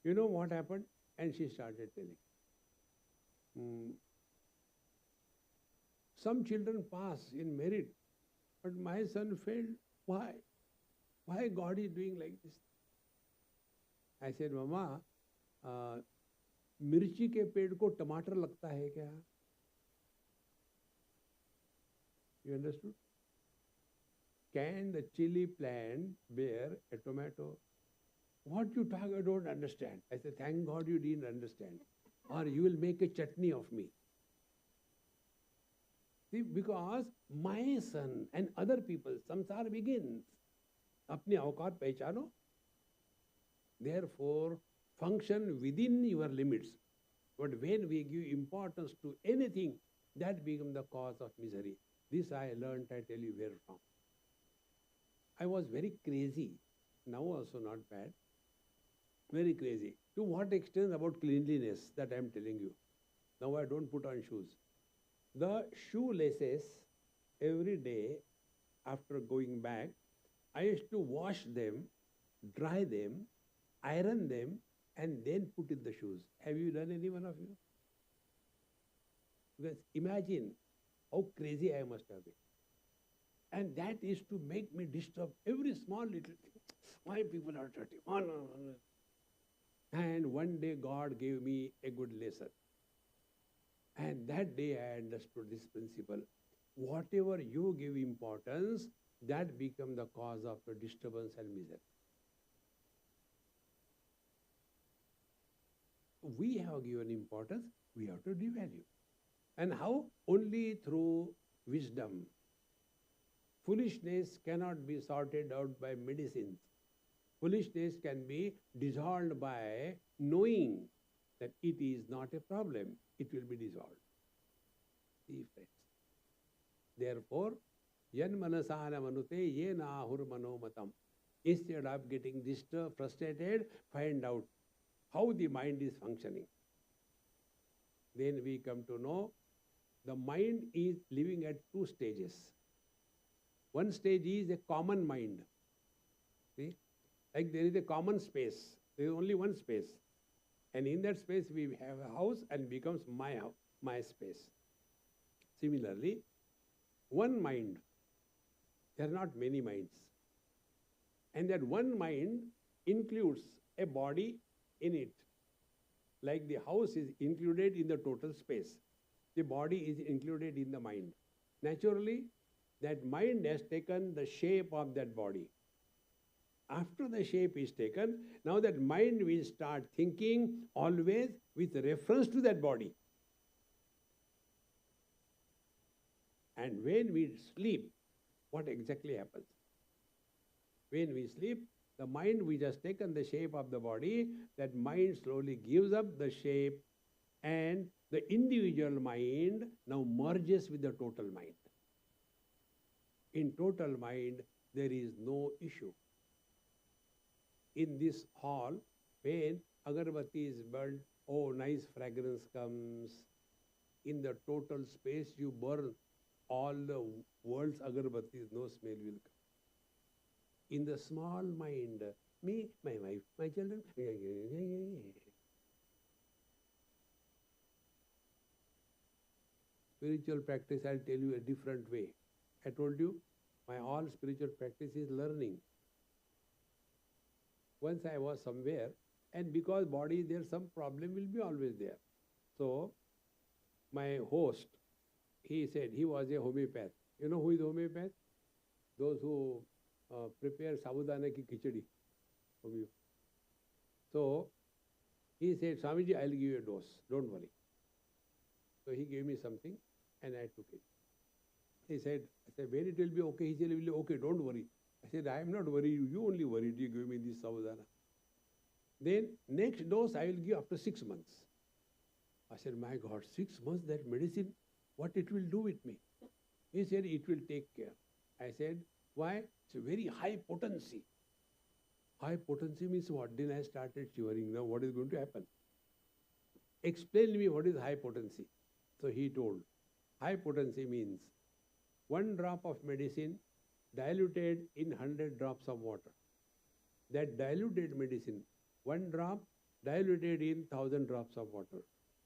You know what happened? And she started telling. Some children pass in merit, but my son failed. Why? Why God is doing like this? I said, Mama, मिर्ची के पेड़ को टमाटर लगता है क्या? You understood? Can the chili plant bear a tomato? What you talk, I don't understand. I said, thank God you didn't understand. Or you will make a chutney of me. See, because my son and other people, samsara begins. Apni awqat pehchano. Therefore, function within your limits. But when we give importance to anything, that becomes the cause of misery. This I learned, I tell you where from. I was very crazy. Now also not bad. Very crazy. To what extent about cleanliness that I am telling you. Now I don't put on shoes. The shoelaces, every day after going back, I used to wash them, dry them, iron them, and then put in the shoes. Have you done any one of you? Because imagine how crazy I must have been. And that is to make me disturb every small little thing. Why people are dirty? Oh, no, no. And one day God gave me a good lesson. And that day I understood this principle. Whatever you give importance, that becomes the cause of disturbance and misery. We have given importance, we have to devalue. And how? Only through wisdom. Foolishness cannot be sorted out by medicines. Foolishness can be dissolved by knowing that it is not a problem. It will be dissolved. See, friends. Therefore, yan manasana manute ye nahur manomatam. Instead of getting disturbed, frustrated, find out how the mind is functioning. Then we come to know the mind is living at two stages. One stage is a common mind. See? Like there is a common space. There is only one space. And in that space we have a house and becomes my house, my space. Similarly, one mind. There are not many minds. And that one mind includes a body in it. Like the house is included in the total space. The body is included in the mind. Naturally, that mind has taken the shape of that body. After the shape is taken, now that mind will start thinking always with reference to that body. And when we sleep, what exactly happens? When we sleep, the mind which has taken the shape of the body, that mind slowly gives up the shape and the individual mind now merges with the total mind. In total mind, there is no issue. In this hall, when agarbatti is burnt, oh, nice fragrance comes. In the total space you burn all the world's agarbattis, no smell will come. In the small mind, me, my wife, my children. Spiritual practice, I'll tell you a different way. I told you, my all spiritual practice is learning. Once I was somewhere, and because body is there, some problem will be always there. So, my host, he said he was a homeopath. You know who is homeopath? Those who prepare sabudana ki khichdi for you. So he said, Swamiji, I'll give you a dose, don't worry. So he gave me something and I took it. He said, I said, when it will be okay? He said, it will be okay, don't worry. I said, I am not worried, you only worried, you give me this sabudana. Then next dose I will give after 6 months. I said, my God, 6 months, that medicine, what it will do with me? He said, it will take care. I said, why? It's a very high potency. High potency means what? Then I started shivering. Now what is going to happen? Explain me what is high potency. So he told, high potency means 1 drop of medicine diluted in 100 drops of water. That diluted medicine, 1 drop diluted in 1,000 drops of water.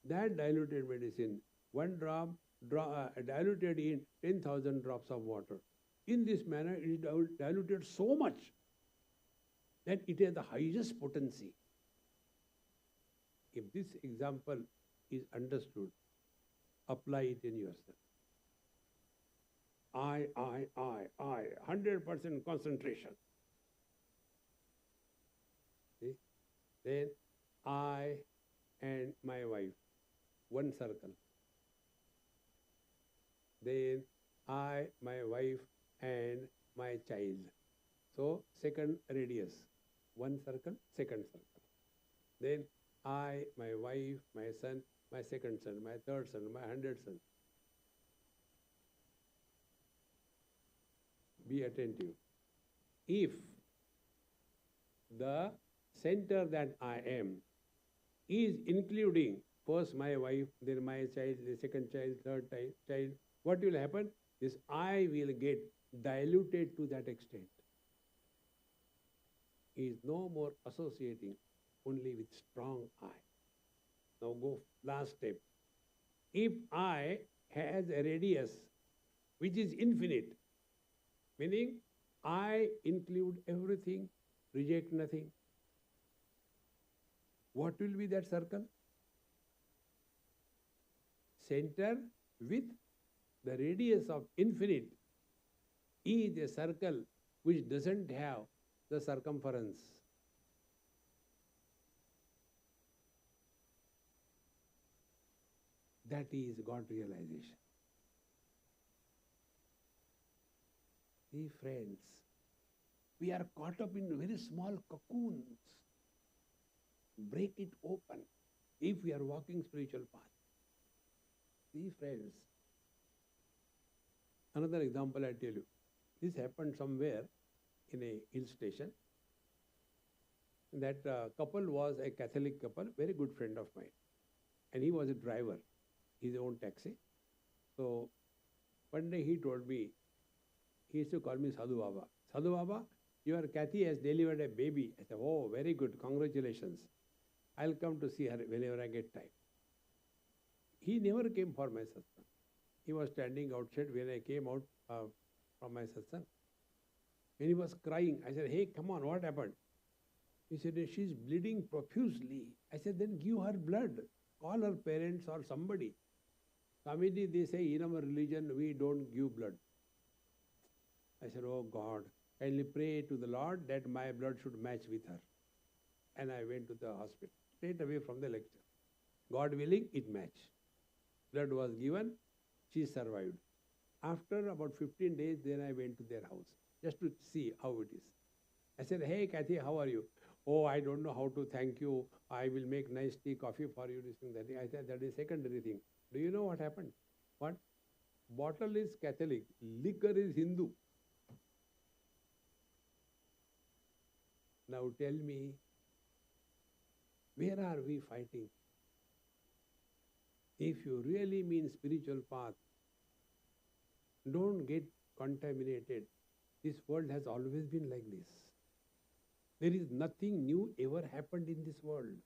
That diluted medicine, 1 drop diluted in 10,000 drops of water. In this manner, it is diluted so much that it has the highest potency. If this example is understood, apply it in yourself. I, 100% concentration. See? Then I and my wife, 1 circle. Then I, my wife and my child. So second radius, 1 circle, second circle. Then I, my wife, my son, my second son, my third son, my 100th son. Be attentive. If the center that I am is including first my wife, then my child, the second child, third child, what will happen? This I will get diluted to that extent. He is no more associating only with strong I. Now go last step. If I has a radius which is infinite, meaning I include everything, reject nothing, what will be that circle? Center with the radius of infinite is a circle which doesn't have the circumference. That is God realization. See, friends, we are caught up in very small cocoons. Break it open if we are walking spiritual path. See, friends, another example I tell you. This happened somewhere in a hill station. That couple was a Catholic couple, very good friend of mine. And he was a driver, his own taxi. So one day he told me, he used to call me Sadhu Baba. Sadhu Baba, your Kathy has delivered a baby. I said, oh, very good, congratulations. I'll come to see her whenever I get time. He never came for my satsang. He was standing outside when I came out from my satsang. When he was crying, I said, hey, come on, what happened? He said, she's bleeding profusely. I said, then give her blood. Call her parents or somebody. Swamiji, they say in our religion, we don't give blood. I said, oh God, kindly pray to the Lord that my blood should match with her. And I went to the hospital, straight away from the lecture. God willing, it matched. Blood was given, she survived. After about 15 days, then I went to their house, just to see how it is. I said, hey Kathy, how are you? Oh, I don't know how to thank you. I will make nice tea, coffee for you, this thing, that thing. I said, that is secondary thing. Do you know what happened? What? Bottle is Catholic, liquor is Hindu. Now tell me, where are we fighting? If you really mean spiritual path, don't get contaminated. This world has always been like this. There is nothing new ever happened in this world.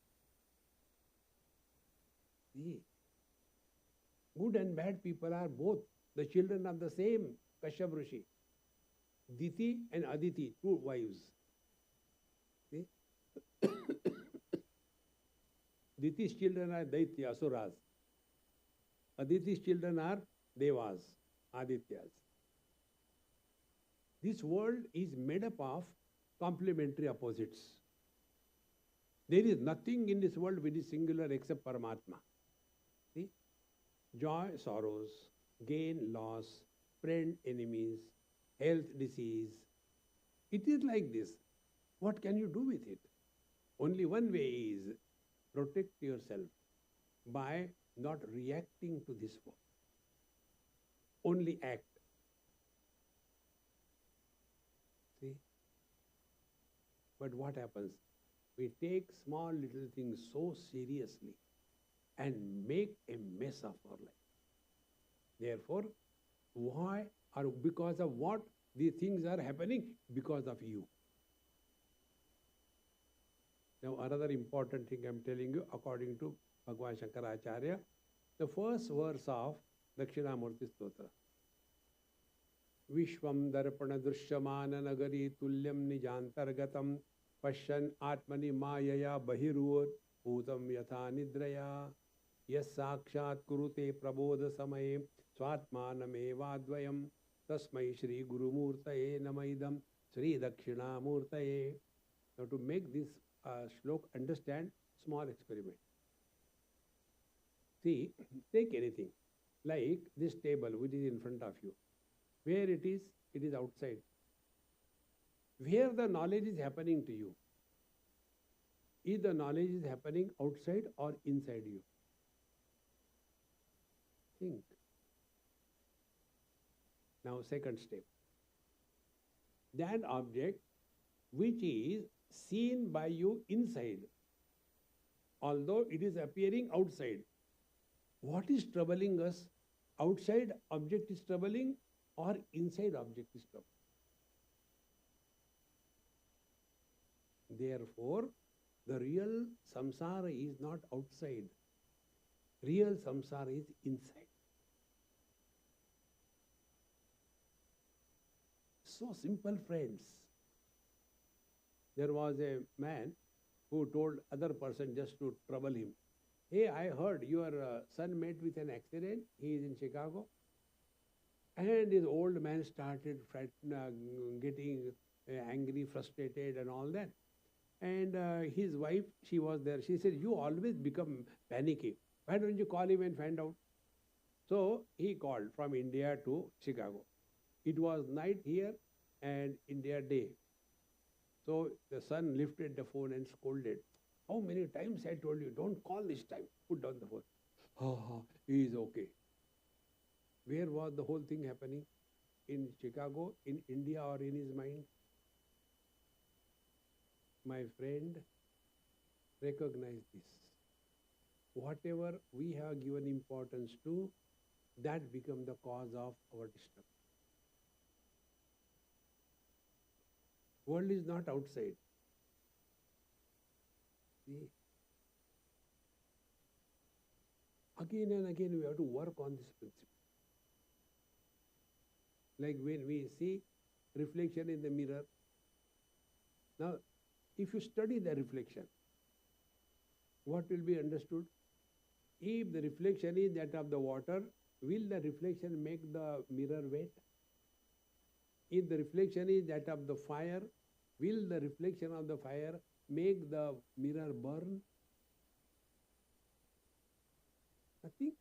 See, good and bad people are both the children of the same Kashyap Rishi. Diti and Aditi, 2 wives. See? Diti's children are Daitya, Asuras. Aditi's children are Devas, Adityas. This world is made up of complementary opposites. There is nothing in this world which is singular except Paramatma. See? Joy, sorrows, gain, loss, friend, enemies, health, disease. It is like this. What can you do with it? Only one way is protect yourself by not reacting to this world. Only act. See? But what happens? We take small little things so seriously and make a mess of our life. Therefore, why or because of what these things are happening? Because of you. Now, another important thing I am telling you, according to Bhagavan Shankaracharya, the first verse of Dakshinamurti Stotra. Vishwam darpana drishyamana nagari tulyam nijantargatam pashyan atmani mayaya bahirur bhutam yatha nidraya yas sakshat kurute prabodha samaye swatmanamevadvayam tasmai shri gurumurtaye namaidam Sri Dakshinamurtaye. Now to make this shlok understand, small experiment. See, take anything, like this table which is in front of you. Where it is outside. Where the knowledge is happening to you, is the knowledge is happening outside or inside you? Think. Now, second step. That object which is seen by you inside, although it is appearing outside, what is troubling us? Outside object is troubling or inside object is troubling? Therefore, the real samsara is not outside. Real samsara is inside. So simple, friends. There was a man who told other person just to trouble him. Hey, I heard your son met with an accident. He is in Chicago. And this old man started getting angry, frustrated and all that. And his wife, she was there. She said, you always become panicky. Why don't you call him and find out? So he called from India to Chicago. It was night here and India day. So the son lifted the phone and scolded. How many times I told you, don't call this time. Put down the phone. He is okay. Where was the whole thing happening? In Chicago, in India, or in his mind? My friend, recognize this. Whatever we have given importance to, that becomes the cause of our destruction. World is not outside. See? Again and again we have to work on this principle. Like when we see reflection in the mirror. Now, if you study the reflection, what will be understood? If the reflection is that of the water, will the reflection make the mirror wet? If the reflection is that of the fire, will the reflection of the fire make the mirror burn? Nothing.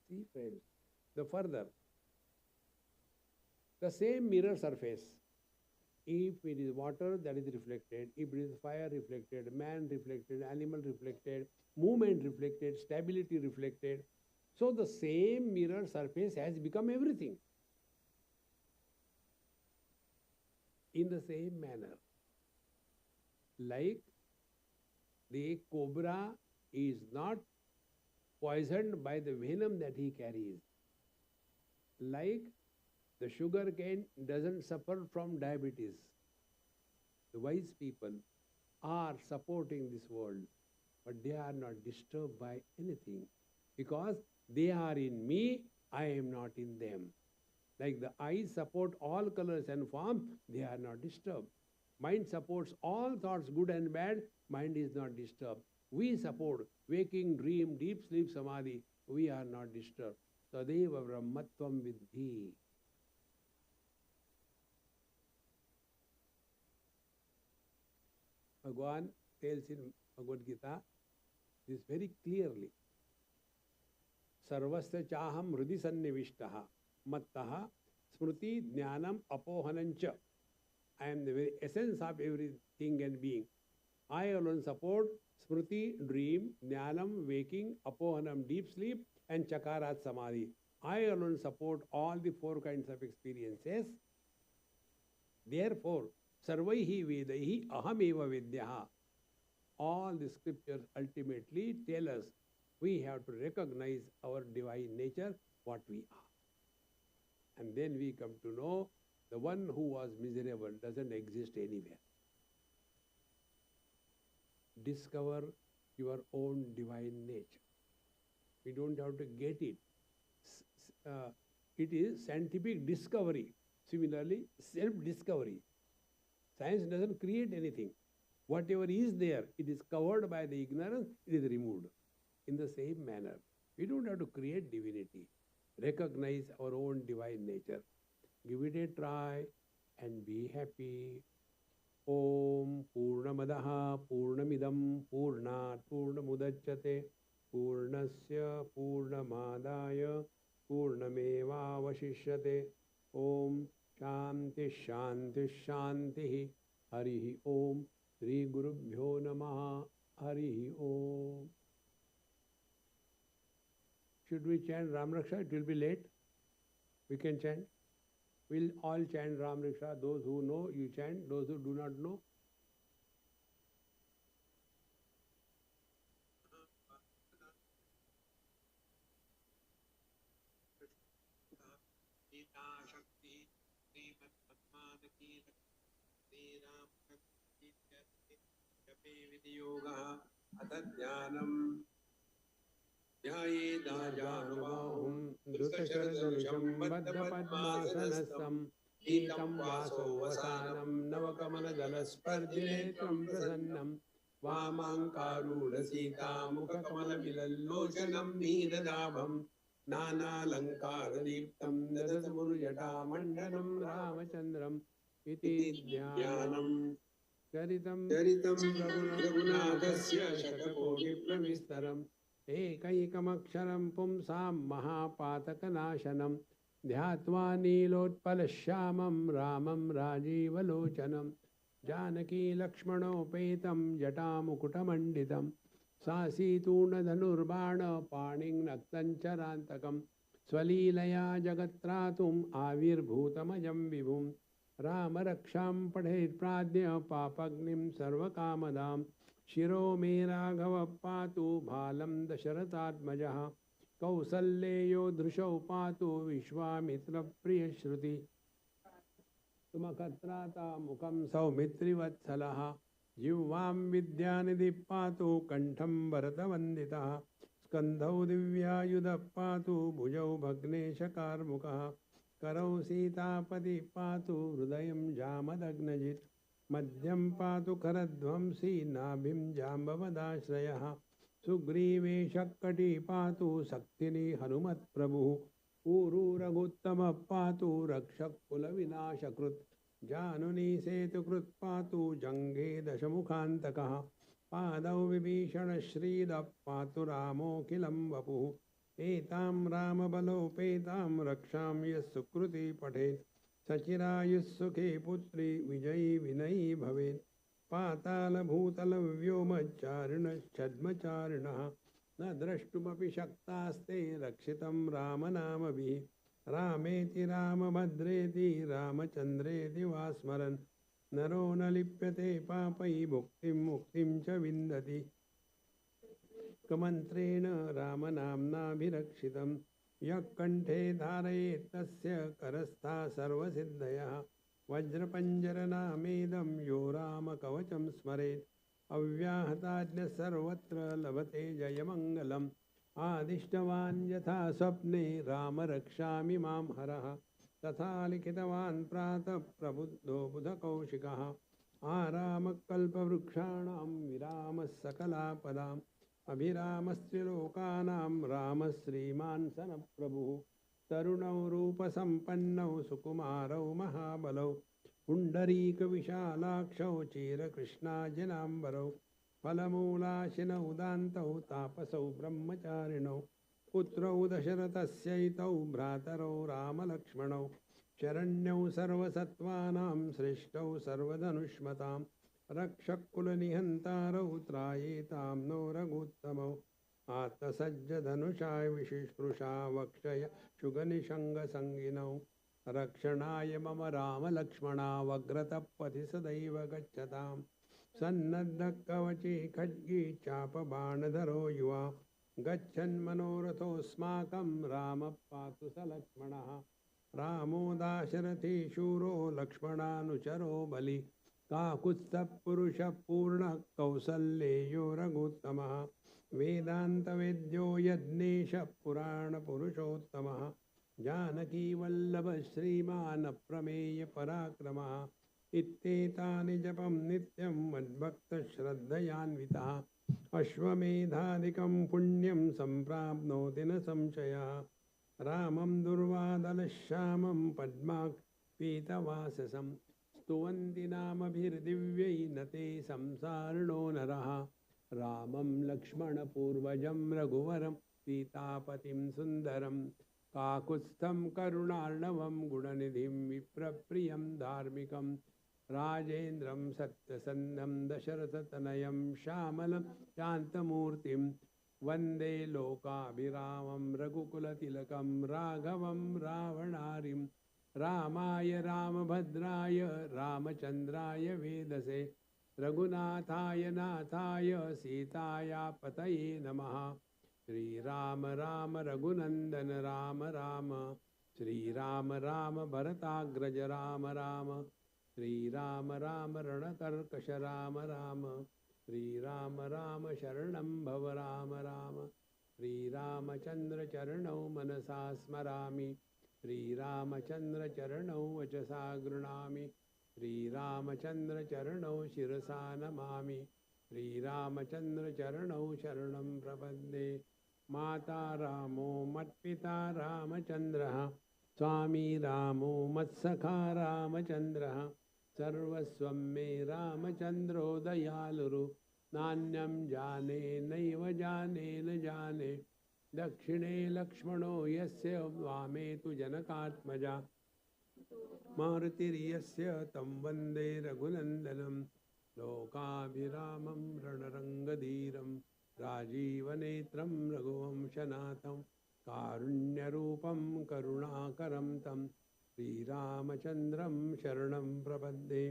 See, friends, the further, the same mirror surface, if it is water, that is reflected. If it is fire, reflected. Man, reflected. Animal, reflected. Movement, reflected. Stability, reflected. So the same mirror surface has become everything. In the same manner, like the cobra is not poisoned by the venom that he carries, like the sugar cane doesn't suffer from diabetes. The wise people are supporting this world, but they are not disturbed by anything because they are in me, I am not in them. Like the eyes support all colors and forms, they are not disturbed. Mind supports all thoughts, good and bad, mind is not disturbed. We support waking, dream, deep sleep, samadhi, we are not disturbed. Tadeva brahmatvam vidhi. Bhagavan tells in Bhagavad Gita this very clearly. Sarvasya chaham hridi sannivishtaha mattaha smriti jnanam apohanancha. I am the very essence of everything and being. I alone support smriti, dream, jnanam, waking, apohanam, deep sleep, and chakarat, samadhi. I alone support all the four kinds of experiences. Therefore, sarvaihi vedaihi ahameva vidyaha. All the scriptures ultimately tell us we have to recognize our divine nature, what we are. And then we come to know the one who was miserable doesn't exist anywhere. Discover your own divine nature. We don't have to get it. It is scientific discovery. Similarly, self-discovery. Science doesn't create anything. Whatever is there, it is covered by the ignorance, it is removed. In the same manner, we don't have to create divinity. Recognize our own divine nature. Give it a try and be happy. Om Purnamadaha Purnamidam Purnat Purnamudachyate Purnasya Purnamadaya Purnameva Vashishyate. Om Shanti Shanti Shanti. Harihi Om. Sri Gurubhyo Namaha. Harihi Om. Should we chant Ram Raksha? It will be late. We can chant. We'll all chant Ram Raksha. Those who know, you chant. Those who do not know, Jnayedajānubāhum Dhrutasharadhanusham Baddhapadmasanastam Hitam Vaso Vasanam Navakamanadalaspardiretram Prasannam Vamankarūಢa Sītā Mukhakamalavilallochanam Nīradābham Nānā Lankāra Dīptam Dadatamurjatā Mandalam Ramachandram Iti Dhyanam Charitam Raghunathasya Shatakoti Pravistaram Ekaikamaksharam Pumsam Mahapatakanashanam Dhyatva Nilotpalashyamam Ramam Rajīvalochanam Janaki Lakshmanopetam Jatamukutamandidam Sasituna Dhanurbana Paning Naktancharantakam Swalilaya Jagatratum Avirbhutamajam Vibhum Rama Raksham Padhet Pradnya Papagnim Sarvakamadam Shiro me Raghava Patu Bhalam Dasharatatmajaha Kausalleyo Dhrushav Patu Vishwamitra Priya Shruti Tumakatrata Mukam Saumitri Vatsalaha Jivvam Vidyanidhi Patu Kantham Bharata Vanditaha Skandhau Divyayudha Patu Bhujau Bhagnesha Karmukaha Karau Sitapati Patu Hrudayam Jamadagnajit Madhyam Patu Karadvamsi Nabhim Jambavadashrayah Sugrive Shakkati Patu Saktini Hanumat Prabhu Uru Raguttama Patu Rakshak Kula Vinashakrut Januni Setu Krut Patu Jange Dashamukantakaha Padau Vibhishana Shrida Patu Ramo Kilam Vapuhu Etam Rama Balo Petam Raksham Yasukruti Pathet Sachirayusukhe Putri Vijay Vinay Bhavet Patala Bhutala Vyomacharina Chadmacharina Nadrashtumapi Shaktaste Rakshitam Ramanamavi Rameti Ramabhadreti Ramachandreti Vasmaran Naro Nalipyate Papai Bhuktim Muktim Cha Vindati Kamantrena Ramanamna Bhirakshitam Yakkanthe Dharaye Tasya Karastha Sarvasiddhaya Vajrapanjarana Medam Yo Rama Kavacham Smare Avyāhatājña Sarvatra Labhate Jayamangalam Adishtavan Yatha Swapne Rama Rakshami Mam Haraha Tatha Likhitavan Prata Prabuddho Buddha Kaushikaha Arama Kalpa Vrukshanam Virama Sakala Padam Abhiramasya Lokanam Rama Sriman Sanaprabhu Tarunau Rupa Sampannau Sukumarau Mahabalau पुण्डरीकविशालाक्षौ चिरकृष्णाजिनाम्बरौ फलमूलाशिनौ दान्तौ तापसौ ब्रह्मचारिणौ पुत्रौ दशरथस्यैतौ भ्रातरौ रामलक्ष्मणौ शरण्यौ सर्वसत्त्वानां श्रेष्ठौ सर्वधनुष्मतां रक्षकुलनिहन्तारौ त्रायेतां no रघुत्तमौ आत्मसज्जधनुषाय विशिष्पृशा वक्षय शुगनिषङ्गसङ्गिनौ रक्षणाय मम रामलक्ष्मणावग्रतपथि सदैव गच्छतां सन्नद्धकवची खड्गी चापबाणधरो युवा गच्छन्मनोरथोऽस्माकं रामः पातु स लक्ष्मणः रामो दाशरथी शूरो लक्ष्मणानुचरो बलि काकुत्स्थपुरुषः पूर्णः कौसल्येयो रघुत्तमः वेदान्तवेद्यो यज्ञेशः पुराणपुरुषोत्तमः जानकीवल्लभः श्रीमान् अप्रमेयपराक्रमः इत्येतानि जपं नित्यं मद्भक्तश्रद्धयान्वितः अश्वमेधादिकं पुण्यं सम्प्राप्नोति न संशयः रामं दुर्वादलश्यामं पद्मापीतवाससं स्तुवन्ति नामभिर्दिव्यै न ते संसारिणो नरः रामं लक्ष्मणपूर्वजं रघुवरं सीतापतिं सुन्दरं काकुत्स्थं करुणार्णवं गुणनिधिं विप्रप्रियं धार्मिकं राजेन्द्रं सत्यसन्धं दशरथतनयं श्यामलं शान्तमूर्तिं वन्दे लोकाभिरामं रघुकुलतिलकं राघवं रावणारिं रामाय रामभद्राय रामचन्द्राय वेदसे रघुनाथाय नाथाय सीताया पतये नमः श्रीराम राम रघुनन्दन राम राम श्रीराम राम भरताग्रज राम राम श्रीराम राम रणकर्कश राम राम श्रीराम राम शरणं भव राम राम श्रीरामचन्द्र चरणौ मनसा स्मरामि श्रीरामचन्द्र चरणौ वचसा गृह्णामि श्रीरामचन्द्र चरणौ शिरसा नमामि श्रीरामचन्द्र चरणौ शरणं प्रपद्ये माता रामो मत्पिता रामचन्द्रः स्वामी रामो मत्सखा रामचन्द्रः सर्वस्वं मे रामचन्द्रो दयालुरु नान्यं जाने नैव जाने न जाने दक्षिणे लक्ष्मणो यस्य वामे तु जनकात्मजा मारुतिर्यस्य तं वन्दे रघुनन्दनं लोकाभिरामं रणरङ्गधीरं राजीवनेत्रं रघुवंशनाथं कारुण्यरूपं करुणाकरं तं श्रीरामचन्द्रं शरणं प्रपद्ये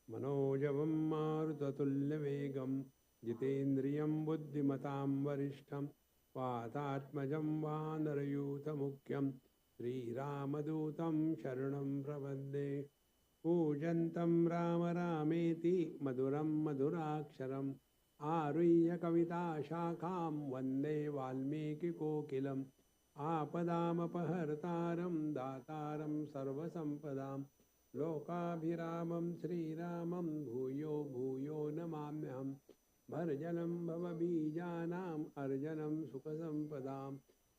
मनोजवं मारुततुल्यवेगं जितेन्द्रियं बुद्धिमतां वरिष्ठं वातात्मजं वानरयूथमुख्यं श्रीरामदूतं शरणं प्रपद्ये पूजन्तं राम रामेति मधुरं मधुराक्षरम् आरुह्य कविताशाखां वन्दे वाल्मीकिकोकिलम् आपदामपहर्तारं दातारं सर्वसम्पदां लोकाभिरामं श्रीरामं भूयो भूयो नमाम्यहम् भर्जनं भवबीजानाम् अर्जनं सुखसम्पदां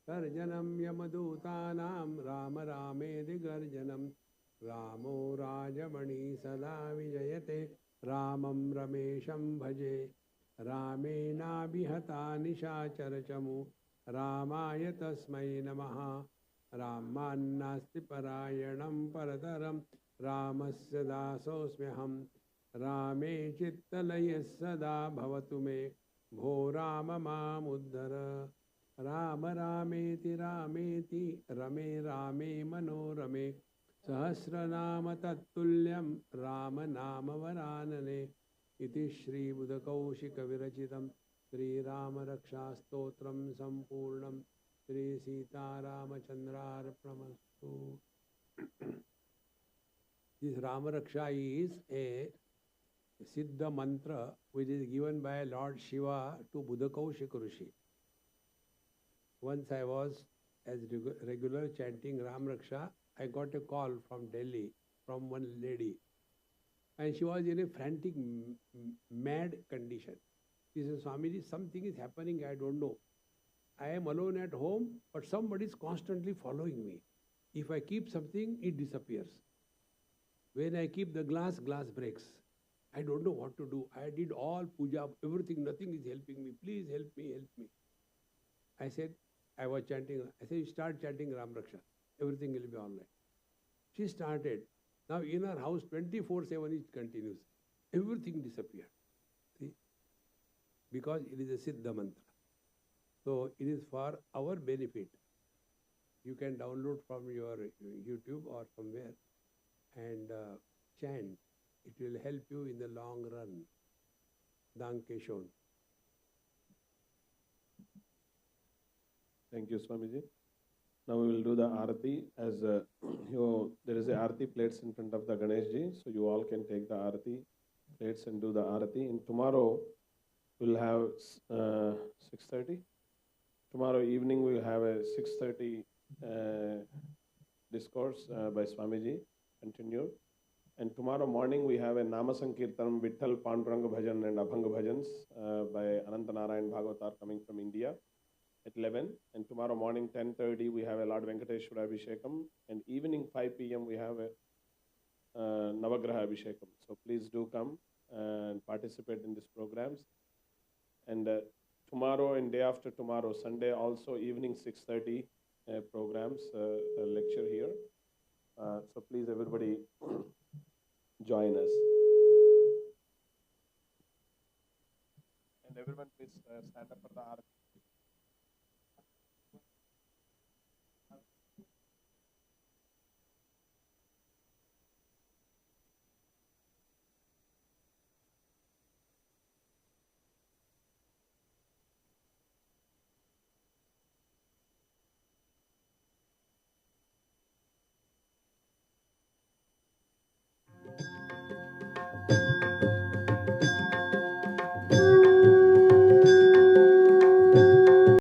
सर्जनं यमदूतानां राम रामेति गर्जनं रामो राजमणि सदा विजयते रामं रमेशं भजे रामेणाभिहता निशाचरचमु रामाय तस्मै नमः रामान्नास्ति परायणं परतरं रामस्य दासोऽस्म्यहं रामे चित्तलयः सदा भवतु मे भो राम मामुद्धर राम रामेति रामेति रमे रामे मनोरमे सहस्रनाम तत्तुल्यं राम नाम वरानने इति श्रीबुधकौशिकविरचितं श्रीरामरक्षास्तोत्रं सम्पूर्णं श्रीसीतारामचन्द्रार्पणमस्तु. This Ramaraksha is a Siddha mantra which is given by Lord Shiva to Buddhakaushika Rishi. Once I was as regular chanting Ramaraksha, I got a call from Delhi from one lady. And she was in a frantic, mad condition. She said, Swamiji, something is happening, I don't know. I am alone at home, but somebody is constantly following me. If I keep something, it disappears. When I keep the glass breaks. I don't know what to do. I did all puja, everything, nothing is helping me. Please help me, help me. I said, I was chanting, I said, you start chanting Ram Raksha. Everything will be all right. She started. Now in her house, 24/7 it continues. Everything disappeared. See? Because it is a Siddha mantra. So it is for our benefit. You can download from your YouTube or somewhere and chant. It will help you in the long run. Danke schön. Thank you, Swamiji. Now we will do the Arati as there is a Arati plates in front of the Ganeshji, so you all can take the Arati plates and do the Arati. And tomorrow we'll have 6:30. Tomorrow evening we will have a 6:30 discourse by Swamiji, continued. And tomorrow morning we have a Nama Sankirtanam, Vitthal, Panduranga Bhajan and Abhanga Bhajans by Anantanarayan Bhagavatar coming from India at 11. And tomorrow morning 10:30 we have a Lord Venkateshwara Abhishekam. And evening 5 p.m. we have a Navagraha Abhishekam. So please do come and participate in these programs. And tomorrow and day after tomorrow, Sunday also evening 6:30 programs, a lecture here. So please everybody join us. And everyone please stand up for the Arati.